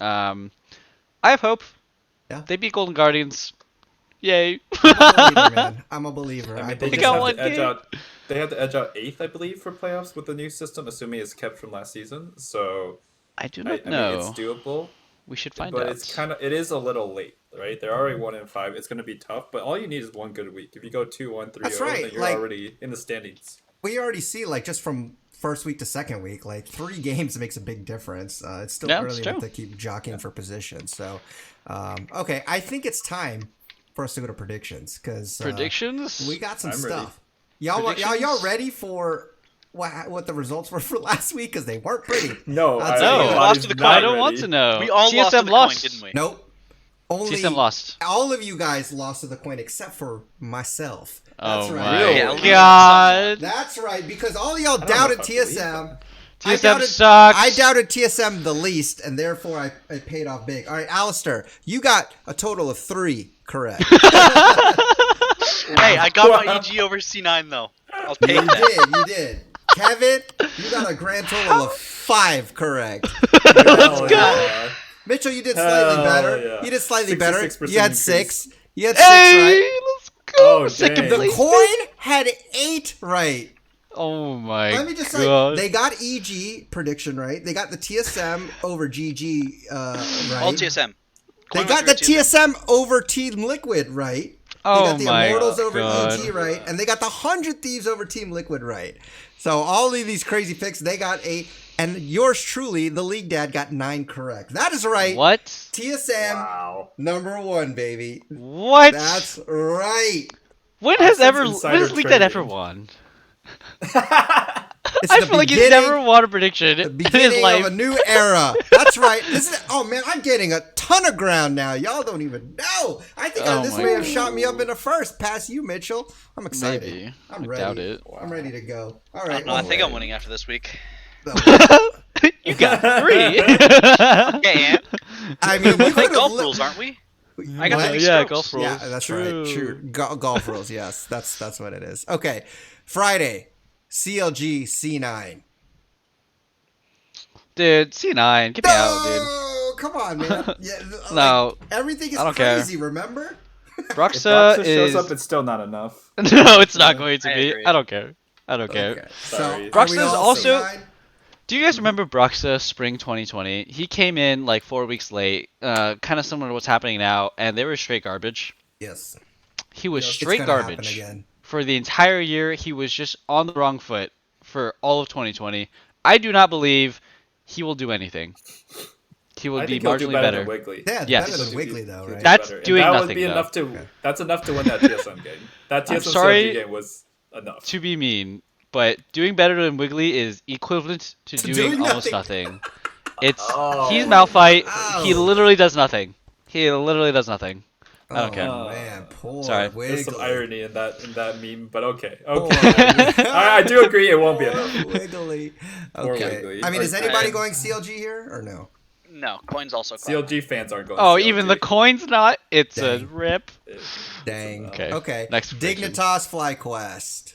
I have hope. Yeah. They beat Golden Guardians. Yay. I'm a believer, man. I'm a believer. I I mean, they believe. just got have one to edge game. out. They had to edge out 8th, I believe, for playoffs with the new system, assuming it's kept from last season. So I do I not mean, know. it's doable, We should find but out. it is a little late, right? They're already 1-5. It's going to be tough, but all you need is one good week. If you go 2-1, 3-0, That's right, then you're like- already in the standings. we already see, like, just from first week to second week, like 3 games makes a big difference. It's still early enough to keep jockeying for position. So, okay, I think it's time for us to go to predictions because predictions. We got some stuff. Y'all ready for what the results were for last week? Because they weren't pretty. No, we lost to the coin. I don't want to know. We all lost to the coin, didn't we? Nope. Only TSM lost. All of you guys lost to the coin except for myself. That's oh right. my god. That's right, because all y'all doubted TSM. TSM sucks. I doubted TSM the least, and therefore I paid off big. All right, Alistair, you got a total of 3 correct. Hey, I got my EG over C9 though. I'll take that. You did. Kevin, you got a grand total of 5 correct. Let's go. Mitchell, you did slightly better. Yeah. You did slightly better. You had 6. You had 6 right. Let's go. Oh, second dang. place. The coin had 8 right. Oh my god. Let me just say, they got EG prediction right. They got the TSM over GG right. All TSM. They got the TSM over Team Liquid right. They got the Immortals over EG right. And they got the 100 Thieves over Team Liquid right. So all of these crazy picks, they got 8. And yours truly, the League Dad, got 9 correct. That is right. What? TSM number 1, baby. What? That's right. When has League Dad ever won? I feel like he's never won a prediction in his life. Of a new era. That's right. Oh man, I'm getting a ton of ground now. Y'all don't even know. I think this may have shot me up in the first. Past you, Mitchell. I'm excited. Maybe. I'm ready. Doubt it. I'm ready to go. All right. I think I'm winning after this week. You got 3. Okay, I mean, we're playing golf rules, aren't we? I got the yeah, golf rules. Yeah, that's right. True. Golf rules. Yes, that's what it is. Okay, Friday, CLG C9. Dude, C9, get me out, dude. Oh, come on, man. Yeah, no, everything is I don't crazy. Care. Remember? Broxa shows up, it's still not enough. No, it's not going to be. I don't care. I don't care. Okay. So, Broxa is also. C9? Do you guys remember Broxa Spring 2020? He came in like 4 weeks late, kind of similar to what's happening now, and they were straight garbage. Yes. He was straight garbage. For the entire year, he was just on the wrong foot for all of 2020. I do not believe he will do anything. He will be marginally better. Than Wiggly. Yeah, yes. better than Wiggly though, right? That's doing that nothing. Would be though. enough to. Okay. That's enough to win that TSM game. That TSM CLG game was enough. To be mean. But doing better than Wiggly is equivalent to doing almost nothing. It's he's Malphite. He literally does nothing. I don't care. Oh man, poor Sorry. Wiggly. There's some irony in that meme, but okay. I do agree it won't be enough. Wiggly. Okay. Wiggly. I mean, is anybody going CLG here or no? No, coins also. CLG fans aren't going. Oh, CLG. even the coin's not. It's a rip. Dang. Okay. Next Dignitas FlyQuest.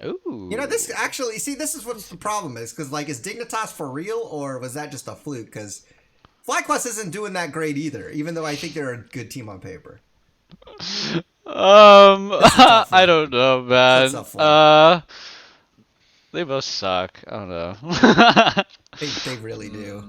Ooh. You know, this actually, this is what the problem is, because, like, is Dignitas for real, or was that just a fluke? Because FlyQuest isn't doing that great either, even though I think they're a good team on paper. I don't know, man. They both suck. I don't know. they really do.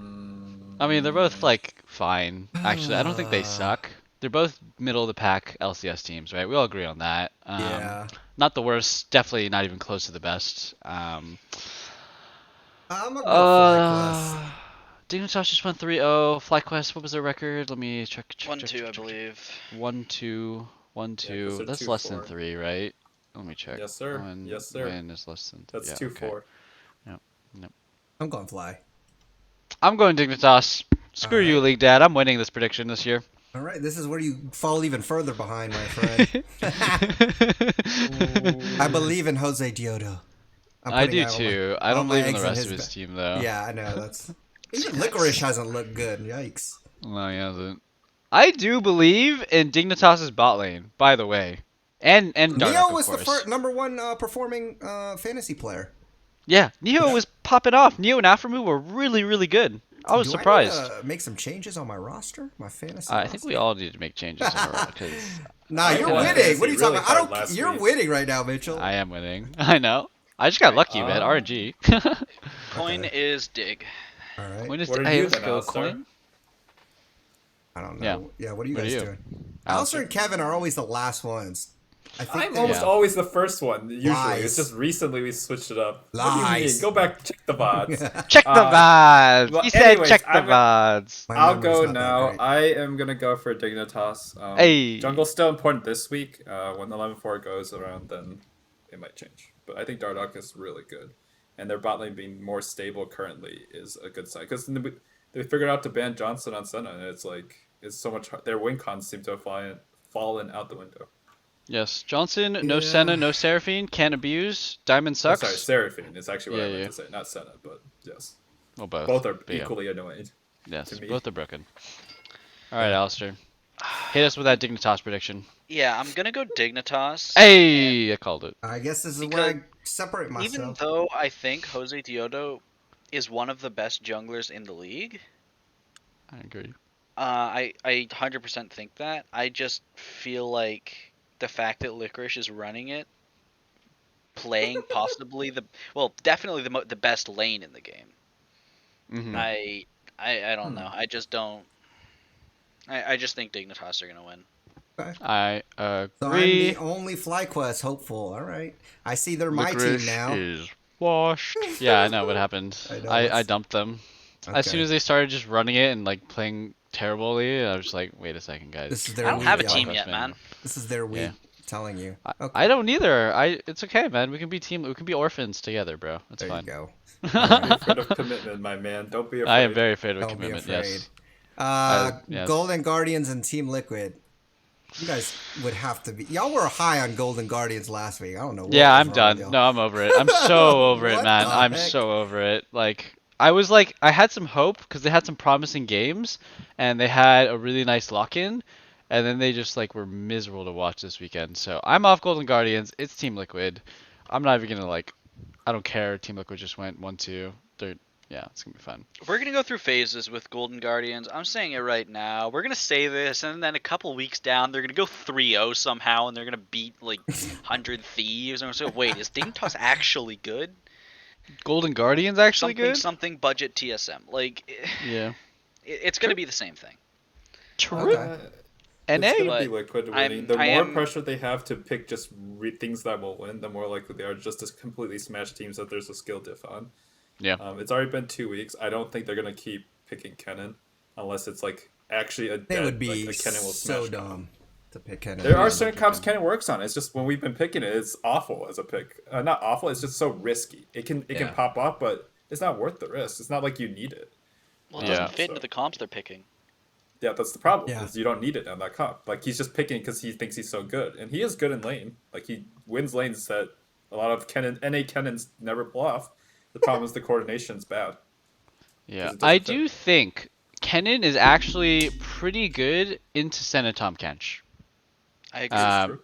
I mean, they're both, like, fine. Actually, I don't think they suck. They're both middle of the pack LCS teams, right? We all agree on that. Yeah. Not the worst. Definitely not even close to the best. I'm gonna go FlyQuest. Dignitas just won 3-0. FlyQuest, what was their record? Let me check. 1-2, I believe. 1-2. 1-2. That's less than 3, right? Let me check. Yes, sir. Yes, sir. Win is less than 3. That's 2-4. Okay. Yep. I'm going Fly. I'm going Dignitas. Screw you, League Dad. I'm winning this prediction this year. All right, this is where you fall even further behind, my friend. I believe in Jose Diodo. I do too. I don't believe in the rest of his team, though. Yeah, I know. That's even Licorice hasn't looked good. Yikes. No, he hasn't. I do believe in Dignitas' bot lane, by the way, and Dark, Neo was the number 1 performing fantasy player. Yeah, Neo was popping off. Neo and Aphromu were really, really good. I was surprised. I need to make some changes on my roster, my fantasy. I think we all need to make changes on our roster. Nah, you're winning. What are you talking about? You're winning right now, Mitchell. I am winning. I know. I just got lucky, man. RNG. Coin is Dig. All right. When is what let's go Coin. I don't know. Yeah. What are you guys doing? Alistair and Kevin are always the last ones. I think I'm almost always the first one. Usually, Lies. It's just recently we switched it up. Lies. What do you mean? Go back, check the VODs. Check the VODs. Well, He said anyways, check the VODs. I'll go now. I am gonna go for Dignitas. Hey. Jungle's still important this week. When 11-4 goes around, then it might change. But I think Dardoch is really good, and their bot lane being more stable currently is a good sign because they figured out to ban Johnson on Senna, and it's so much. Their win cons seem to have fallen out the window. Yes, Johnson, no Senna, no Seraphine, can't abuse. Diamond sucks. Oh, sorry, Seraphine is actually what I meant to say, not Senna, but yes. Well, both. Both are equally annoying. Yes, to me. both are broken. All right, Alistair. Hit us with that Dignitas prediction. Yeah, I'm gonna go Dignitas. Hey, I called it. I guess this is where I separate myself. Even though I think Jose Diodo is one of the best junglers in the league, I agree. I 100% think that. I just feel like the fact that Licorice is running it, playing possibly definitely the best lane in the game. Mm-hmm. I don't know. I just don't. I just think Dignitas are gonna win. Okay. I agree. So I'm the only FlyQuest hopeful. All right. I see they're my team now. Is washed. Yeah, I know what happened. I dumped them. Okay. As soon as they started just running it and like playing terribly, I was just like, wait a second, guys. This is their I don't have a team yet, man. This is their week telling you. Okay. I don't either. It's okay, man. We can be orphans together, bro. That's fine. There you go. Don't be afraid of commitment, my man. Don't be afraid. I am very afraid of commitment. Yes. Yes. Golden Guardians and Team Liquid. You guys would have to be. Y'all were high on Golden Guardians last week. I don't know. What I'm done. No, I'm over it. I'm so over it, man. I'm so over it. Like, I had some hope because they had some promising games and they had a really nice lock-in, and then they just were miserable to watch this weekend. So I'm off Golden Guardians. It's Team Liquid. I'm not even gonna I don't care. Team Liquid just went 1-2. Yeah, it's gonna be fun. We're gonna go through phases with Golden Guardians. I'm saying it right now. We're gonna say this, and then a couple weeks down, they're gonna go 3-0 somehow, and they're gonna beat 100 Thieves. And I'm gonna say, wait, is Dignitas actually good? Golden Guardians actually good? Something budget TSM. Yeah. It's gonna be the same thing. True. NA? It's gonna be Liquid winning. The more pressure they have to pick just things that will win, the more likely they are just to completely smash teams that there's a skill diff on. Yeah. It's already been 2 weeks. I don't think they're gonna keep picking Kennen unless it's actually a dead. They would be a Kennen will smash so dumb to pick Kennen. There are certain comps Kennen works on. It's just when we've been picking it, it's awful as a pick. Not awful. It's just so risky. It can pop off, but it's not worth the risk. It's not like you need it. Well, it doesn't fit into the comps they're picking. Yeah, that's the problem. Is you don't need it on that comp. He's just picking because he thinks he's so good, and he is good in lane. He wins lanes that a lot of NA Kennens never pull off. The problem is the coordination's bad. Yeah, I do think Kennen is actually pretty good into Senna Tahm Kench. I agree.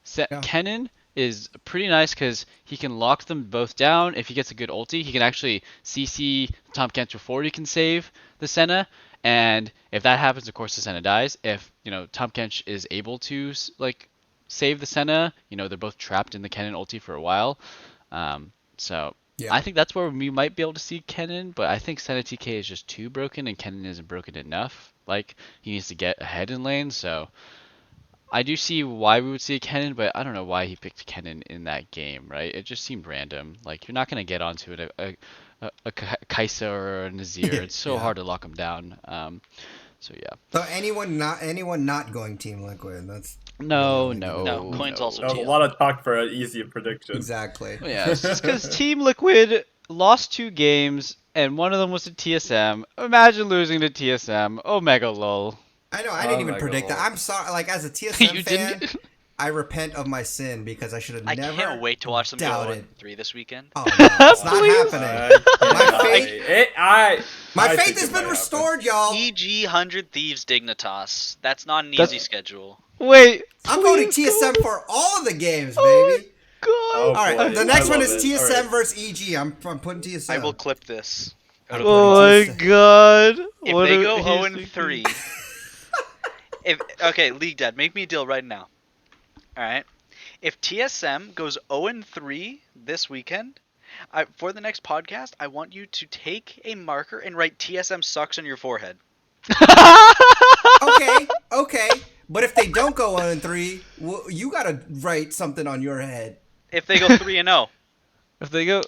Kennen is pretty nice because he can lock them both down. If he gets a good ulti, he can actually CC Tahm Kench before he can save the Senna. And if that happens, of course, the Senna dies. If Tahm Kench is able to save the Senna, they're both trapped in the Kennen ulti for a while. I think that's where we might be able to see Kennen, but I think Senna TK is just too broken and Kennen isn't broken enough. He needs to get ahead in lane, so I do see why we would see Kennen, but I don't know why he picked Kennen in that game, right? It just seemed random. You're not going to get onto it a Kaisa or a Nazir. It's so hard to lock him down. So anyone not going Team Liquid, that's no. Coin's also a lot of talk for an easy prediction. Exactly. Yeah, it's just because Team Liquid lost 2 games and one of them was to TSM. Imagine losing to TSM. Omega lol. I know. I didn't even predict that. I'm sorry. As a TSM fan, I repent of my sin because I should have never. I can't wait to watch them go 3 this weekend. Oh, no, it's not happening. My faith has been restored, y'all. EG 100 Thieves Dignitas. That's not an easy schedule. Wait, I'm voting TSM for all of the games, baby. God. All right, the next one is TSM versus EG. I'm putting TSM. I will clip this. Oh my god. If they go 0-3. Okay, League Dad, make me a deal right now. Alright. If TSM goes 0-3 this weekend, for the next podcast, I want you to take a marker and write TSM sucks on your forehead. Okay. But if they don't go 0-3, well, you gotta write something on your head. If they go 3-0. If they go,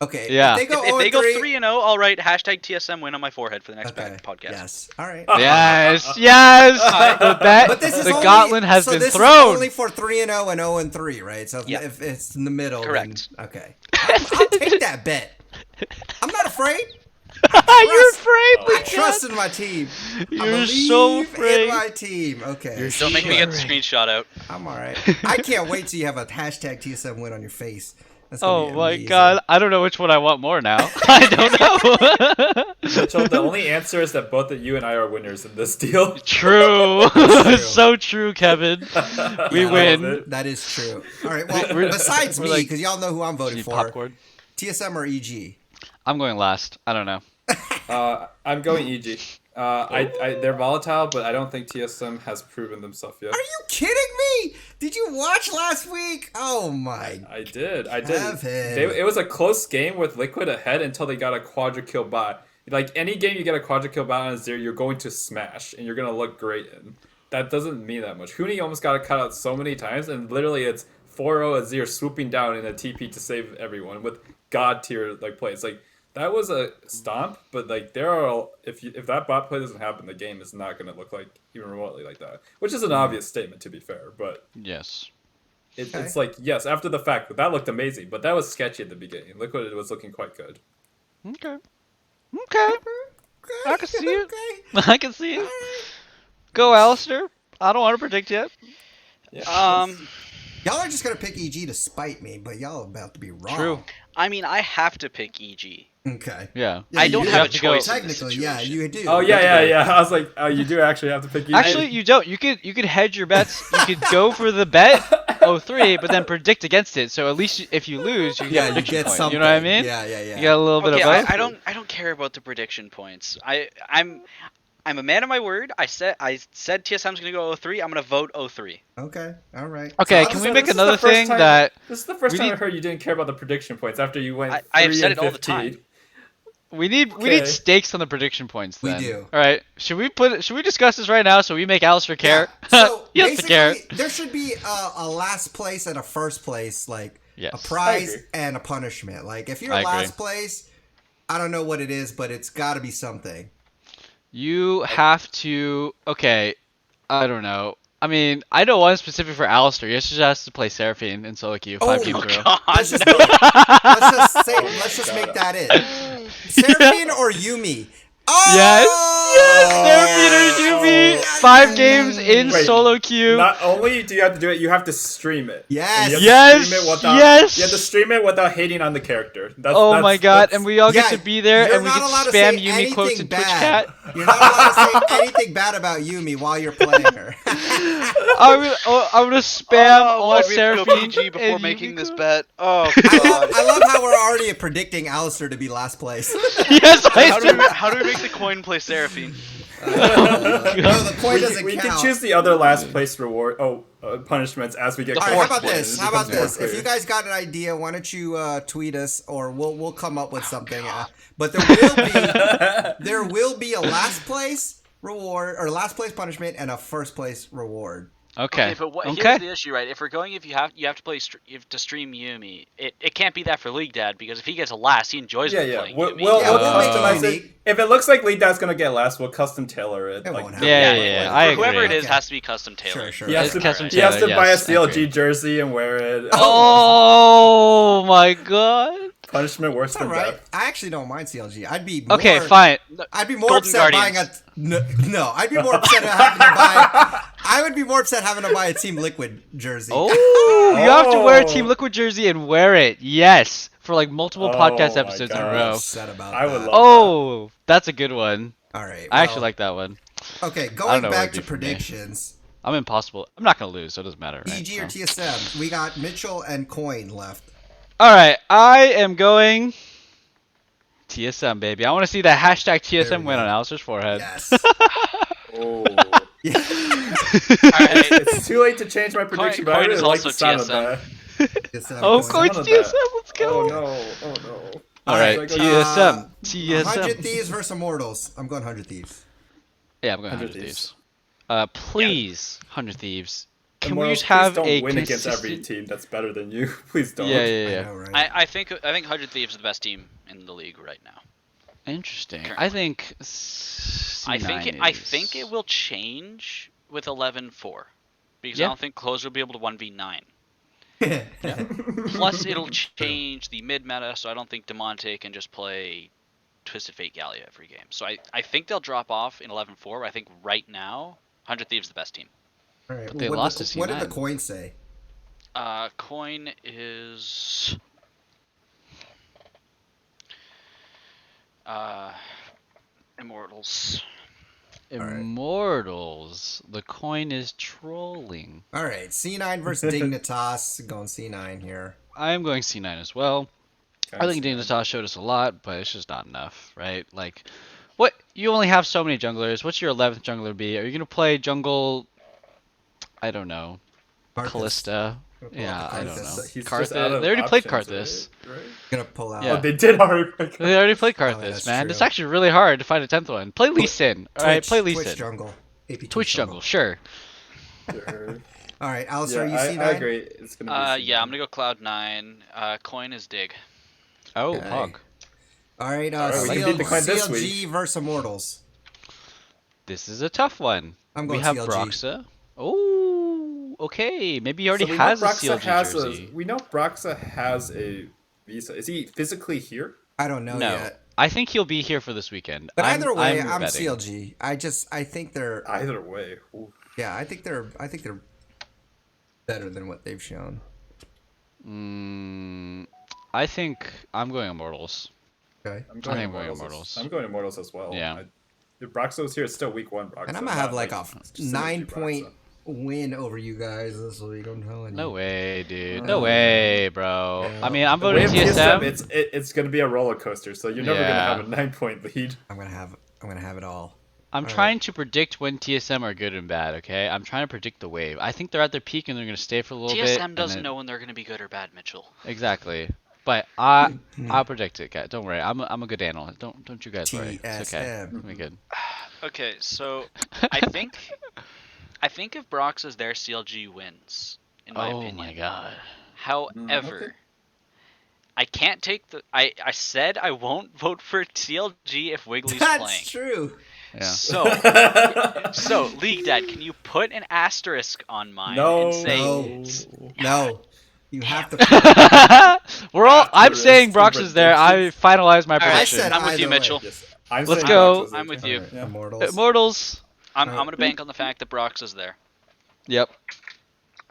Okay. Yeah. If they go 0-3, If they go 3-0, I'll write #TSM win on my forehead for the next podcast. Yes. All right. yes, but this is the only, gauntlet has so been this thrown. Is only for 3-0 and 0-3, right? So Yeah. if it's in the middle, Correct. Then, okay. I'll take that bet. I'm not afraid. You're afraid. I trust in my team. You're so afraid. In my team. Okay. Don't make me get the screenshot out. I'm all right. I can't wait till you have a #TSM win on your face. That's gonna Oh be my amazing. god, I don't know which one I want more now. I don't know. Mitchell, the only answer is that both of you and I are winners in this deal. True. So true, Kevin. We win. That is true. All right. Well, besides me, because y'all know who I'm voting for. Popcorn. TSM or EG? I'm going last. I don't know. I'm going EG. They're volatile, but I don't think TSM has proven themselves yet. Are you kidding me? Did you watch last week? Oh my! I did. Kevin. It was a close game with Liquid ahead until they got a quadra kill bot. Like any game you get a quadra kill bot on a 0, you're going to smash and you're gonna look great in. That doesn't mean that much. Huni almost got a cut out so many times, and literally it's 4-0 Azir swooping down in a TP to save everyone with god tier plays. Like that was a stomp, but there are if that bot play doesn't happen, the game is not gonna look like even remotely like that. Which is an obvious statement to be fair, but Yes. it's yes after the fact, but that looked amazing. But that was sketchy at the beginning. Liquid was looking quite good. Okay. I can see it. I can see it. Go, Alistair. I don't want to predict yet. Yeah. Y'all are just gonna pick EG to spite me, but y'all are about to be wrong. True. I mean, I have to pick EG. Okay. Yeah. I don't you have a to go- choice. in this Technically, yeah, situation. you do. Oh yeah. I was like, you do actually have to pick EG. Actually, you don't. You could hedge your bets. You could go for the bet 0-3, but then predict against it. So at least if you lose, you get a prediction point. something. You know what I mean? Yeah. You got a little bit Okay, of both. I don't care about the prediction points. I'm a man of my word. I said TSM's gonna go 0-3. I'm gonna vote 0-3. Okay. All right. Okay, So can we So make this is another the first thing time- that This is the first we time I need- heard you didn't care about the prediction points after you went. I have 3 said and it all the 15. time. we need stakes on the prediction points We then. do. All right. Should we discuss this right now so we make Alistair care? So he has to care. basically, there should be a last place and a first place, Yes. a prize I agree. and a punishment. Like if you're I agree. last place, I don't know what it is, but it's got to be something. You have to. Okay, I don't know. I mean, I know one specific for Alistair. He just has to play Seraphine in solo queue 5 games in a row. God, Let's just, no. let's just make that it. Seraphine or Yumi? Oh! Yes, Seraphine or Yumi. 5 games in Wait, solo queue. Not only do you have to do it, you have to stream it. Yes. And you have to Yes, stream it without, yes. You have to stream it without hating on the character. Oh my god, and we all get Yeah, to be there you're and we not get allowed to to spam say Yumi quotes anything in Twitch bad. chat. You're not allowed to say anything bad about Yumi while you're playing her. I'm gonna spam all why'd we go Seraphine PG before and making Yumi this quotes. bet? Oh I god. love how we're already predicting Alistair to be last place. Yes, How do we make the coin play Seraphine? No, the point doesn't we count. can choose the other last place reward. Punishments as we get. The All closer right, how fourth about to the this? end. How It about becomes this? more If you clear. guys got an idea, why don't you tweet us, or we'll come up with something. But there will be a last place reward or last place punishment and a first place reward. Okay. But Okay. here's the issue, right? If we're going, you have to play, you have to stream Yumi. It can't be that for League Dad because if he gets a last, he enjoys playing We'll, Yumi. we'll, Yeah, we'll we'll make it customize it. unique. If it looks like Lead Dad's gonna get last, we'll custom tailor it. It like, won't happen. Yeah, I agree. Whoever it is Okay. has to be custom tailored. Sure. He has It's to, custom he has to tailor, buy a yes, I agree. CLG jersey and wear it. Oh my god. Punishment worse All than right. death. I actually don't mind CLG. I'd be more, Okay, fine. I'd be more Golden upset Guardians. buying a no. I'd be more upset having to buy. I would be more upset having to buy a Team Liquid jersey. Oh, you have to wear a Oh. Team Liquid jersey and wear it. Yes, for like multiple podcast my episodes in a God. row. Upset about I would that. love Oh, that's a good one. All right. I actually well, like that one. Okay, I going don't know what back it'd to be for me. predictions. I'm impossible. I'm not gonna lose, so it doesn't matter. Right? EG or So. TSM? We got Mitchell and Coin left. All right, I am going TSM, baby. I want to see that hashtag There TSM we win go. on Alistair's forehead. Yes. Oh. Yeah. Alright. It's too late to change my prediction, but I Coin really is like also the sound of TSM. that. TSM, Oh, Coin. Coin's Sound of that. TSM. Let's go. Oh no. All right, Alright, TSM. 100 TSM. Thieves versus Immortals. I'm going 100 Thieves. Yeah, I'm going 100 100 Thieves. Please, 100 Thieves. Can we Immortals, just have please don't a win consistent... against every team that's better than you. Please don't. Yeah. I know, right? I think 100 Thieves are the best team in the league right now. Interesting. Currently. I think C9 I think it will change with 11-4 because I don't think Closer will be able to 1v9. Plus, it'll change the mid meta, so I don't think Demonte can just play Twisted Fate Gallia every game. So I think they'll drop off in 11-4. But I think right now, 100 Thieves is the best team. All right. But they lost to C9. What did the coin say? Coin is Immortals. Immortals. The coin is trolling. All right. C9 versus Dignitas. Going C9 here. I am going C9 as well. Okay, I think Dignitas showed us a lot, but it's just not enough, right? Like, what? You only have so many junglers. What's your 11th jungler be? Are you gonna play jungle? I don't know. Callista. Yeah, I don't know. Karthus. They already played Karthus. Right? Gonna pull out. Yeah. Oh, they did already. They already played Karthus, that's man. true. It's actually really hard to find a 10th one. Play Lee Sin. Alright, play Lee Twitch Sin. jungle. AP Twitch jungle, sure. Sure. All right, Alistair, Yeah, you C9? I agree. It's gonna be. Yeah, I'm gonna go Cloud9. Coin is Dig. Oh, Okay. Hog. All right, All right, we can beat the Clan this CLG week. versus Immortals. This is a tough one. I'm We going have CLG. Broxa. Oh, okay. Maybe he already So we know has a Broxa CLG has jersey. we know Broxa has a visa. Is he physically here? I don't know No, yet. I think he'll be here for this weekend. But either way, I'm betting. CLG. I think they're Either way. Ooh. yeah, I think they're better than what they've shown. I think I'm going Immortals. Okay. I'm going Immortals. Immortals. I'm going Immortals as well. Yeah. If Broxo's here, it's still week 1 Broxo. And I'm gonna have not like a synergy 9-point Broxo. win over you guys this week. I'm telling you. No way, dude. No way, bro. Yeah. I mean, I'm The way voting of TSM. it's gonna be a roller coaster, so you're never Yeah. gonna have a 9-point lead. I'm gonna have it all. I'm trying to predict when TSM are good and bad, okay? I'm trying to predict the wave. I think they're at their peak and they're going to stay for a little bit. TSM and doesn't then- know when they're gonna be good or bad, Mitchell. Exactly. But I'll predict it, guys. Don't worry. I'm a good analyst. Don't you guys worry. It's okay. TSM. It'll be good. Okay, so I think if Brox is there, CLG wins, in my opinion. Oh my god. However, okay. I can't take the. I said I won't vote for CLG if Wiggly's That's playing. true. Yeah. So League Dad, can you put an asterisk on mine No. and say No. You have to. We're all. I'm Asterisk saying to Brox is there. I finalized my right, I prediction. said I'm with you, either way. Mitchell. Yes. I'm Let's saying go. Broxo's is I'm with okay. you. Alright, Yeah. Immortals. Immortals. I'm gonna bank on the fact that Brox is there. Yep.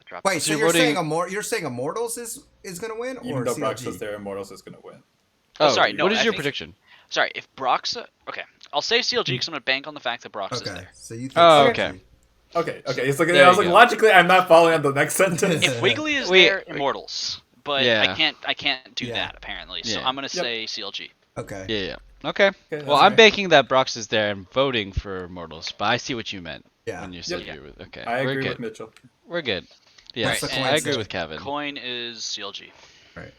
Drop Wait, it. so you're you're saying voting- you're saying Immortals is gonna win, Even or though CLG? Broxo's there, Immortals is gonna win. Oh, sorry, no, What is I your think- prediction? Sorry, if Brox. Okay, I'll say CLG because I'm gonna bank on the fact that Brox is Okay, there. so you think Oh, CLG. okay. Okay. It's like There I was you like go. logically, I'm not following on the next sentence. If Wiggly is Wait, there, Immortals. But Yeah. I can't do Yeah. that apparently. So Yeah. I'm gonna say CLG. Okay. Yeah. Okay. Okay, Well, that's I'm fair. banking that Brox is there and voting for Immortals, but I see what you meant Yeah. when you said Yep. you were okay. I we're agree good. with Mitchell. We're good. Yeah, What's the coin I agree say? with Kevin. Coin is CLG.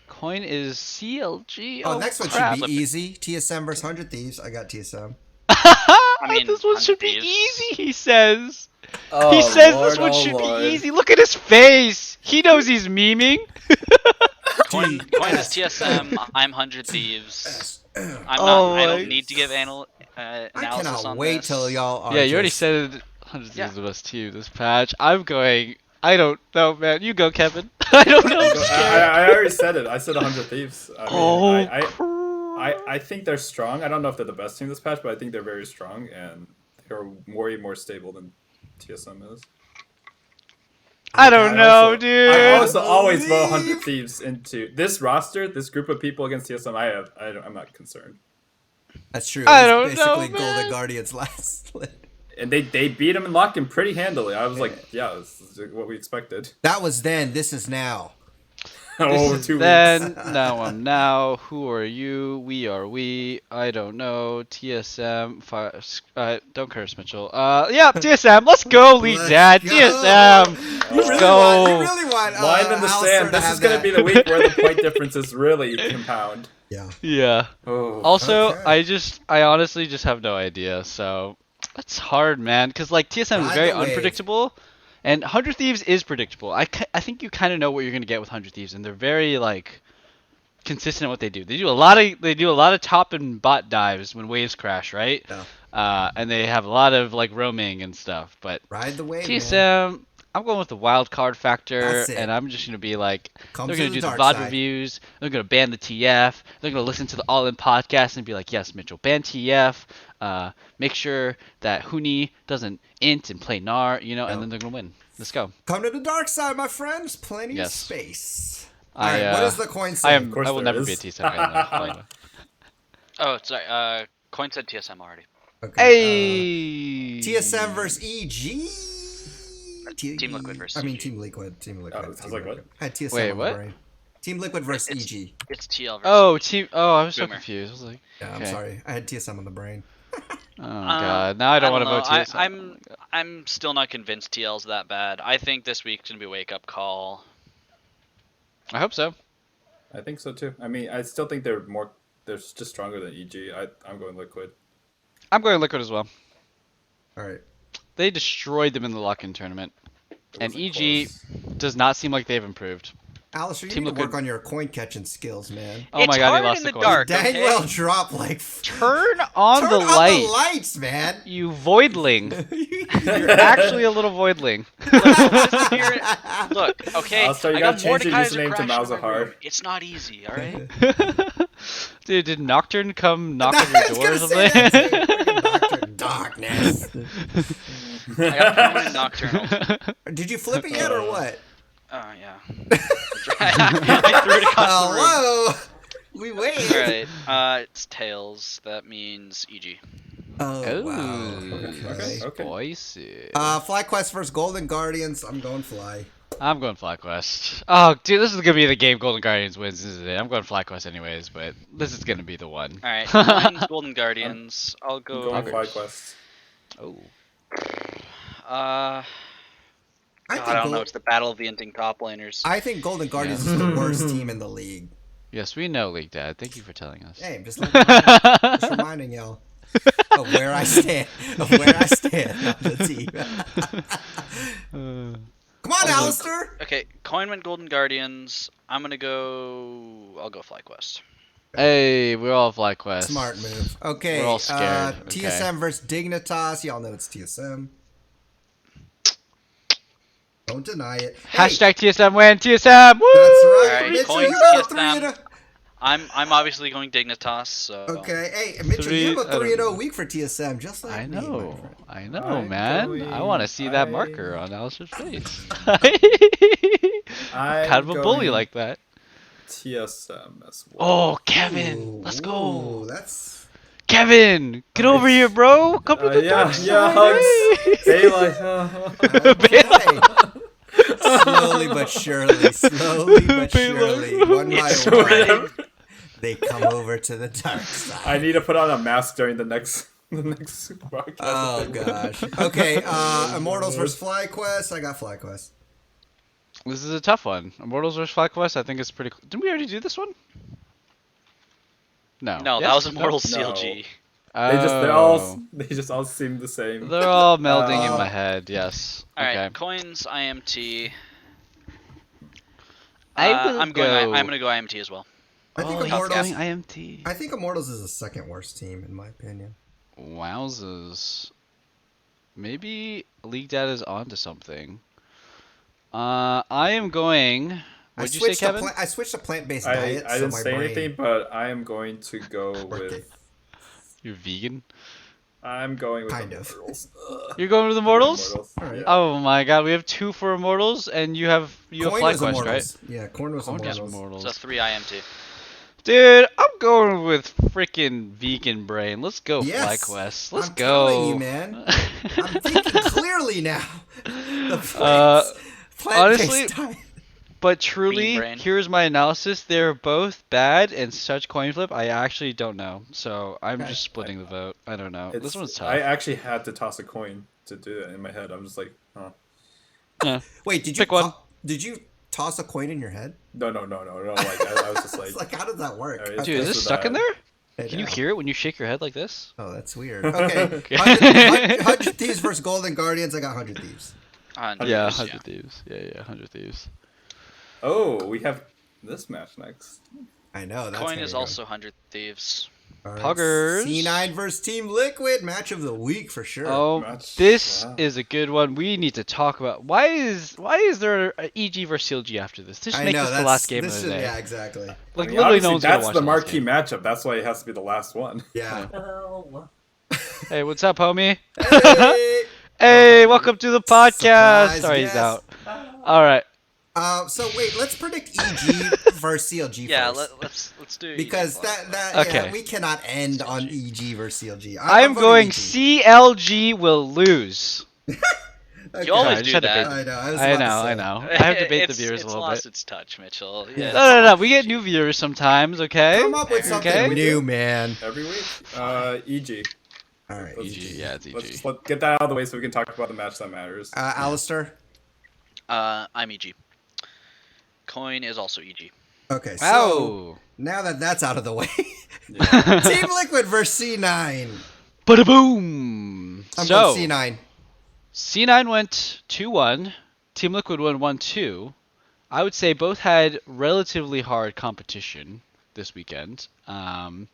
Coin is CLG. Oh, next one crap. should be easy. TSM versus 100 Thieves. I got TSM. mean, this one should be 100 easy. He says. Oh, He says Lord, this one oh, should Lord. be easy. Look at his face. He knows he's memeing. Coin is TSM. I'm 100 Thieves. I'm Oh not. I my- don't need to give analysis I on cannot wait this. till y'all are. Yeah, you already just- said 100 Yeah. is the best team this patch. I'm going. I don't know, man. You go, Kevin. I don't know. I'm scared. I already said it. I said 100 Thieves. I mean, Oh, I I think they're strong. I don't know if they're the best team this patch, but I think they're very strong and they're way more stable than TSM is. I don't know, dude. I also always vote 100 Thieves into this roster, this group of people against TSM. I'm not concerned. That's true. I It's don't know, basically man. Golden Guardians last split. And they beat him and locked him pretty handily. I was like, yeah, this is what we expected. That was then. This is now. Oh, This is 2 then, weeks. now I'm now. Who are you? We are we. I don't know. TSM. Don't curse, Mitchell. Yeah, TSM. Let's go, lead Let's dad. go. TSM. You Let's really go. want? You really want? Line in the Alistair sand. This have is going to that. be the week where the point differences really compound. Yeah. Yeah. Oh. Also, Okay. I honestly just have no idea. So, That's hard, man, because like TSM is Ride very the wave. unpredictable, and 100 Thieves is predictable. I think you kind of know what you're gonna get with 100 Thieves, and they're very like consistent in what they do. They do a lot of top and bot dives when waves crash, right? Yeah. And they have a lot of like roaming and stuff. But Ride the wave, TSM, man. I'm going with the wild card factor, That's it. and I'm just gonna be like, Come they're to gonna the do the dark VOD side. reviews. They're gonna ban the TF. They're gonna listen to the All In podcast and be like, yes, Mitchell, ban TF. Make sure that Huni doesn't int and play Gnar, you know, and then they're gonna win. Let's go. Come to the dark side, my friends. Plenty of Yes. space. All right, what does the coin say? I will never be a TSM fan. Though. Oh, sorry. Coin said TSM already. Okay. Hey. TSM versus EG. Team Liquid versus I mean, EG. Team Liquid. Team Liquid. Oh, I was Team like, Liquid. what? I had TSM Wait, on what? the brain. Team Liquid versus EG. It's TL versus Oh, EG. I was so Boomer. confused. I was like, Yeah, I'm okay. sorry. I had TSM on the brain. Oh god, now I don't want to know. vote TSM. I'm still not convinced TL's that bad. I think this week's gonna be a wake up call. I hope so. I think so too. I mean, I still think they're just stronger than EG. I'm going Liquid. I'm going Liquid as well. All right. They destroyed them in the lock-in tournament, and wasn't EG close. does not seem like they've improved. Alistair, you Team need to Liquid- work on your coin catching skills, man. Oh It's my god, hard he lost in the the coin. dark. Dang Okay. well drop like. Turn on Turn the on light, the lights, man. you voidling. You're actually a little voidling. Look, okay. Alistair, you I gotta got change your Mordekaiser username to crashing in my Malzahar. room. It's not easy, all right. Dude, did Nocturne come knock on I your was door or gonna say that something? too. Freaking Dr. Darkness. I got permanent nocturnal. Did you flip it yet or what? Oh yeah. I threw it across the room. Hello. We wait. All right. It's tails. That means EG. Oh, wow. Okay. Okay. Spicy. FlyQuest versus Golden Guardians. I'm going Fly. I'm going FlyQuest. Oh, dude, this is gonna be the game Golden Guardians wins, isn't it? I'm going FlyQuest anyways, but this is gonna be the one. All right. Coins, Golden Guardians. I'll I'm go. going FlyQuest. Oh. I God, think I don't know. It's the battle of the inting top laners. I think Golden Guardians is the worst team in the league. Yes, we know, League Dad. Thank you for telling us. Hey, I'm just reminding y'all of where I stand. Of where I stand on the team. Come on, Alistair. Okay, coin went Golden Guardians. I'll go FlyQuest. Hey, we're all FlyQuest. Smart move. Okay. We're all scared. TSM versus Dignitas. Y'all know it's TSM. Don't deny it. Hashtag TSM win. TSM. Woo! That's right. Alright, Mitchell, coins you got a TSM. 3-0. I'm obviously going Dignitas. So. Okay. Hey, Mitchell, you have a 3-0 3-0 week for TSM, just like I me, my know. friend. I know, I'm man. going- I want to see that I- marker on Alistair's face. I'm kind of a bully going like that. TSM as well. Oh, Kevin. Ooh, Let's go. ooh, that's Kevin, get over here, bro. Come to the yeah, dark yeah, side. hugs. Daylight. okay. Slowly but surely, one by one, they come over to the dark side. I need to put on a mask during the next podcast. Oh gosh. Okay. Immortals versus FlyQuest. I got FlyQuest. This is a tough one. Immortals vs. FlyQuest, I think it's pretty. Didn't we already do this one? No. No, Yes? that was Immortals No. CLG. Oh. They just all seem the same. They're all melding in my head. Yes. All right, Okay. coins IMT. I'm gonna go IMT as well. I think Oh, he's Immortals. going IMT. I think Immortals is the second worst team in my opinion. Wowzers. Maybe League Dad is onto something. I am going. What'd you say, Kevin? I switched to plant-based I diet. didn't so my say brain... anything, but I am going to go Okay. with. You're vegan. I'm going with Kind of. Immortals. You're going with Immortals? Alright. Yeah. Oh my God, we have 2 for Immortals, and you have Corn was FlyQuest, right? Immortals. Yeah, Corn was Corn was Immortals. Immortals. So 3 IMT. Dude, I'm going with freaking vegan brain. Let's go, Yes. FlyQuest. Let's I'm go. telling you, man. I'm thinking clearly now. The plant-based honestly, diet. But truly, Bean brain. here's my analysis. They're both bad and such coin flip. I actually don't know. So I'm just splitting the vote. I don't know. This one's tough. I actually had to toss a coin to do it in my head. I'm just like, huh. Yeah. Wait, did you Pick one. did you toss a coin in your head? No. Like I was just like, It's like, how does that work? Alright, Dude, is This this is stuck in bad. there? Can you hear it when you shake your head like this? Oh, that's weird. Okay, 100 Thieves versus Golden Guardians. I got 100 Thieves. 100 Thieves. Yeah, 100 Thieves. Oh, we have this match next. I know. That's Coin is also 100 Thieves. Right. Puggers. C9 versus Team Liquid. Match of the week for sure. Oh, this is a good one. We need to talk about why is there an EG versus CLG after this? Just make this the last game of the day. Yeah, exactly. Like literally, no one's gonna watch that's the marquee matchup. That's why it has to be the last one. Yeah. Hey, what's up, homie? Hey, hey, welcome to the podcast. Surprise Sorry, guest. he's out. All right. So wait, let's predict EG versus CLG yeah, first. let's do because okay. we cannot end on EG versus CLG. I'm going CLG will lose. Okay. You always do that. I know. I have to debate the viewers a little bit. It's lost its touch, Mitchell. Yeah. No. We get new viewers sometimes, okay? Come up with something new, man. Every week. EG. All right. EG, yeah, it's EG. Let's get that out of the way so we can talk about the match that matters. Alistair? I'm EG. Coin is also EG. Okay, so now that that's out of the way, Team Liquid versus C9. Bada boom! I'm going C9. C9 went 2-1. Team Liquid won 1-2. I would say both had relatively hard competition this weekend. C9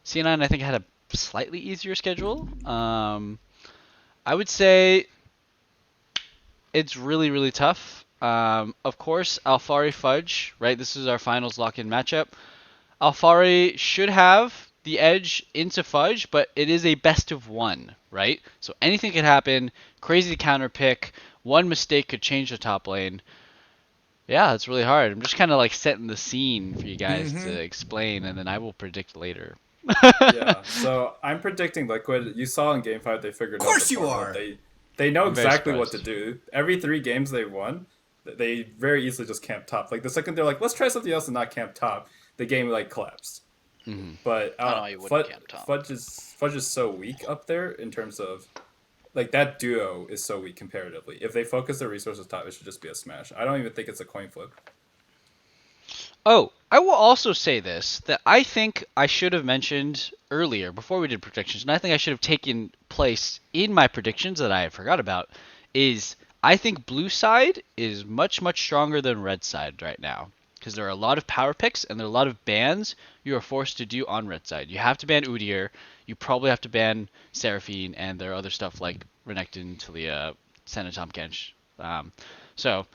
I think had a slightly easier schedule. I would say it's really, really tough. Of course, Alphari Fudge, right? This is our finals lock-in matchup. Alphari should have the edge into Fudge, but it is a best of one, right? So anything could happen. Crazy counter pick. One mistake could change the top lane. Yeah, it's really hard. I'm just kind of like setting the scene for you guys to explain, and then I will predict later. Yeah, so I'm predicting Liquid. You saw in Game 5 they figured out. Of course you are. They know exactly what to do. Every 3 games they won, they very easily just camp top. Like the second they're like, let's try something else and not camp top, the game like collapsed. Mm-hmm. But Fudge is so weak up there in terms of like that duo is so weak comparatively. If they focus their resources top, it should just be a smash. I don't even think it's a coin flip. Oh, I will also say this, that I think I should have mentioned earlier before we did predictions, and I think I should have taken place in my predictions that I forgot about, is I think blue side is much, much stronger than red side right now. Because there are a lot of power picks and there are a lot of bans you are forced to do on red side. You have to ban Udyr, you probably have to ban Seraphine, and there are other stuff like Renekton, Talia, Senna, Tahm Kench. So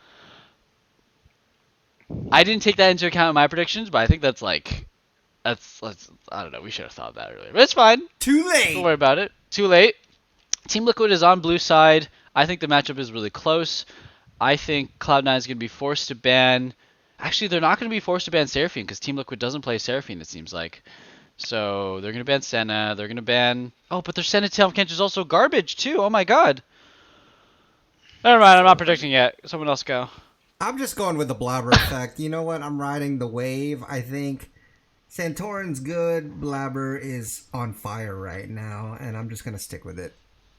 I didn't take that into account in my predictions, but I think that's I don't know, we should have thought of that earlier. But it's fine. Too late. Don't worry about it. Too late. Team Liquid is on blue side. I think the matchup is really close. I think Cloud9 is going to be forced to ban... Actually, they're not going to be forced to ban Seraphine because Team Liquid doesn't play Seraphine, it seems like. So they're going to ban Senna. They're going to ban... Oh, but their Senna Tahm Kench is also garbage, too. Oh, my God. Never mind. I'm not predicting yet. Someone else go. I'm just going with the Blabber effect. You know what? I'm riding the wave. I think Santorin's good. Blabber is on fire right now, and I'm just going to stick with it.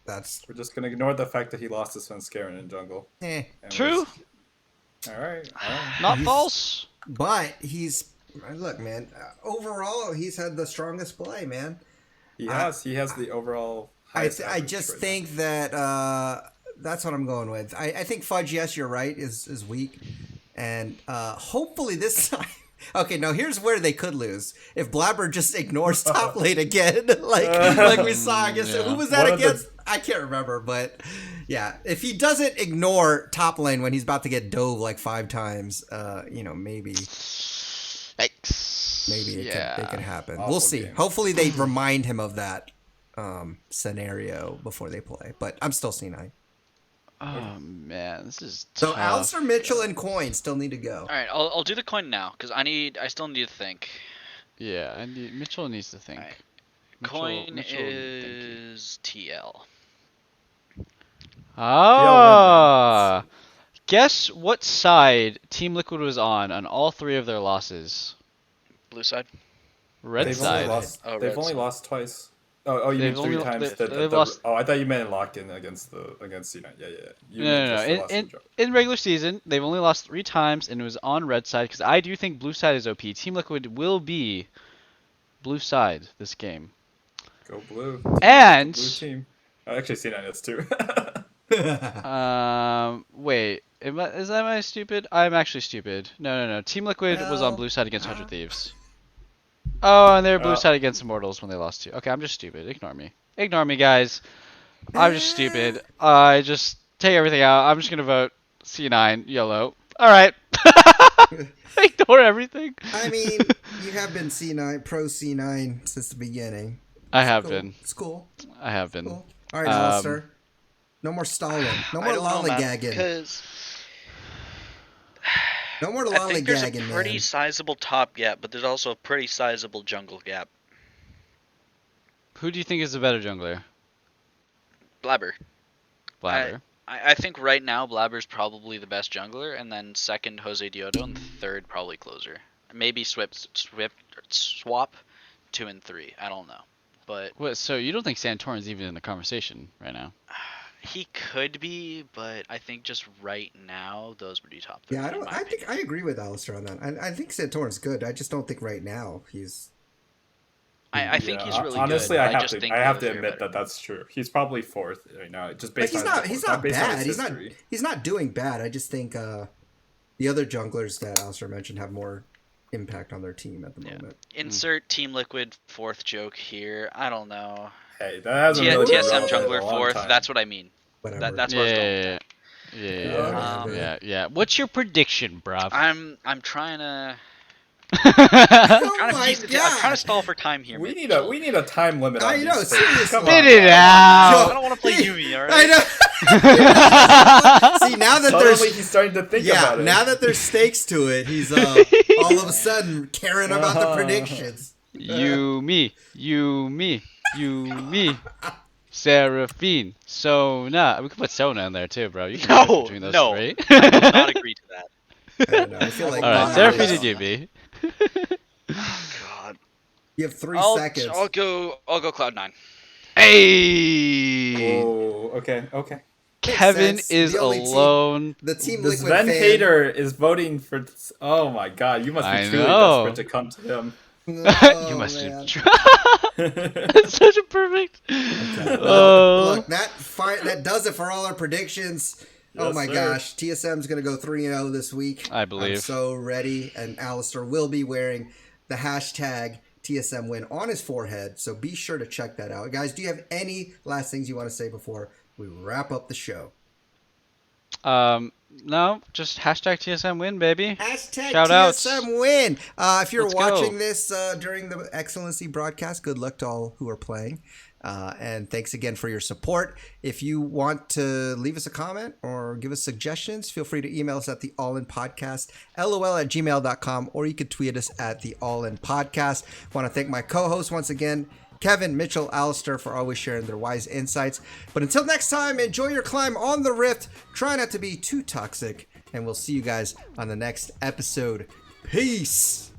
We're just going to ignore the fact that he lost his friend Scarin in jungle. True. All right. Not false. But look, man, overall, he's had the strongest play, man. He has the overall highest I just think that that's what I'm going with. I think Fudge, yes, you're right, is weak. And hopefully this time... Okay, now here's where they could lose. If Blabber just ignores top lane again, like we saw, I guess, who was that against? I can't remember, but yeah, if he doesn't ignore top lane when he's about to get dove like 5 times, maybe. Thanks. Maybe it could happen. We'll see. Hopefully they remind him of that scenario before they play, but I'm still C9. Oh man, this is so tough. Alistair, Mitchell, and Coin still need to go. All right, I'll do the coin now because I still need to think. Yeah, Mitchell needs to think. Right. Coin is TL. Ah, guess what side Team Liquid was on all 3 of their losses? Blue side. Red side. They've only lost twice. Oh, you mean 3 times? I thought you meant lock-in against C9. Yeah. No. In regular season, they've only lost 3 times, and it was on red side, because I do think blue side is OP. Team Liquid will be blue side this game. Go blue. And Blue team. Actually, C9 is too. wait, is that my stupid? I'm actually stupid. No. Team Liquid was on blue side against 100 Thieves. Oh, and they were blue side against Immortals when they lost to. Okay, I'm just stupid. Ignore me. Ignore me, guys. I'm just stupid. I just take everything out. I'm just gonna vote C9 yellow. All right. Ignore everything. I mean, you have been C9 pro C9 since the beginning. I have been. It's cool. I have been. Cool. All right, Alistair. No more stalling. No more lollygagging. Because no more I think there's a lollygagging, pretty man. sizable top gap, but there's also a pretty sizable jungle gap. Who do you think is the better jungler? Blabber. Blabber. I think right now Blabber's probably the best jungler, and then second Jose Diodo, and third probably closer. Maybe swap 2 and 3. I don't know, but What? So you don't think Santorin's even in the conversation right now? he could be, but I think just right now those would be top 3. Yeah, I think I agree with Alistair on that. I think Santorin's good. I just don't think right now he's. I think he's really honestly, good. I have to admit that that's true. He's probably fourth right now, just based on he's not bad. history. He's not doing bad. I just think the other junglers that Alistair mentioned have more impact on their team at the moment. Insert Team Liquid fourth joke here. I don't know. Hey, that hasn't really been TSM relevant in a jungler long fourth. time. That's what I mean. Whatever. That's what I was going with. Yeah. What's your prediction, bruv? I'm trying to. Oh my I'm trying god! to stall for time here. We need a time limit. I on know, these things. seriously. Come Spit on. it out. I don't want to play Yuumi, alright? I know. See, now that Suddenly he's starting to think about it. now that there's stakes to it, he's all of a sudden caring about the predictions. Yuumi. Seraphine. Sona. We could put Sona in there too, bro. You can pick between those three. I do not agree to that. I don't know. I feel like Alright, Seraphine and Yuumi. God. you have 3 seconds. I'll go Cloud9. Hey! Oh, okay. Kevin sense. is The only alone. The Team This Liquid Ven fan. hater is voting for. Oh my god, you must I be truly know. desperate to come to him. Oh, You must man. have tried. That's such a perfect. Look, that does it for all our predictions. Oh Yes, my sir. gosh, TSM's gonna go 3-0 this week. I believe. I'm so ready, and Alistair will be wearing the hashtag TSM win on his forehead. So be sure to check that out, guys. Do you have any last things you want to say before we wrap up the show? No, just hashtag TSM win, baby. Hashtag Shout outs. TSM win. If you're Let's watching go. this during the Excellency broadcast, good luck to all who are playing. And thanks again for your support. If you want to leave us a comment or give us suggestions, feel free to email us at the allinpodcast, lol@gmail.com, or you could tweet us at the allinpodcast. I want to thank my co-hosts once again, Kevin, Mitchell, Alistair, for always sharing their wise insights. But until next time, enjoy your climb on the Rift. Try not to be too toxic, and we'll see you guys on the next episode. Peace.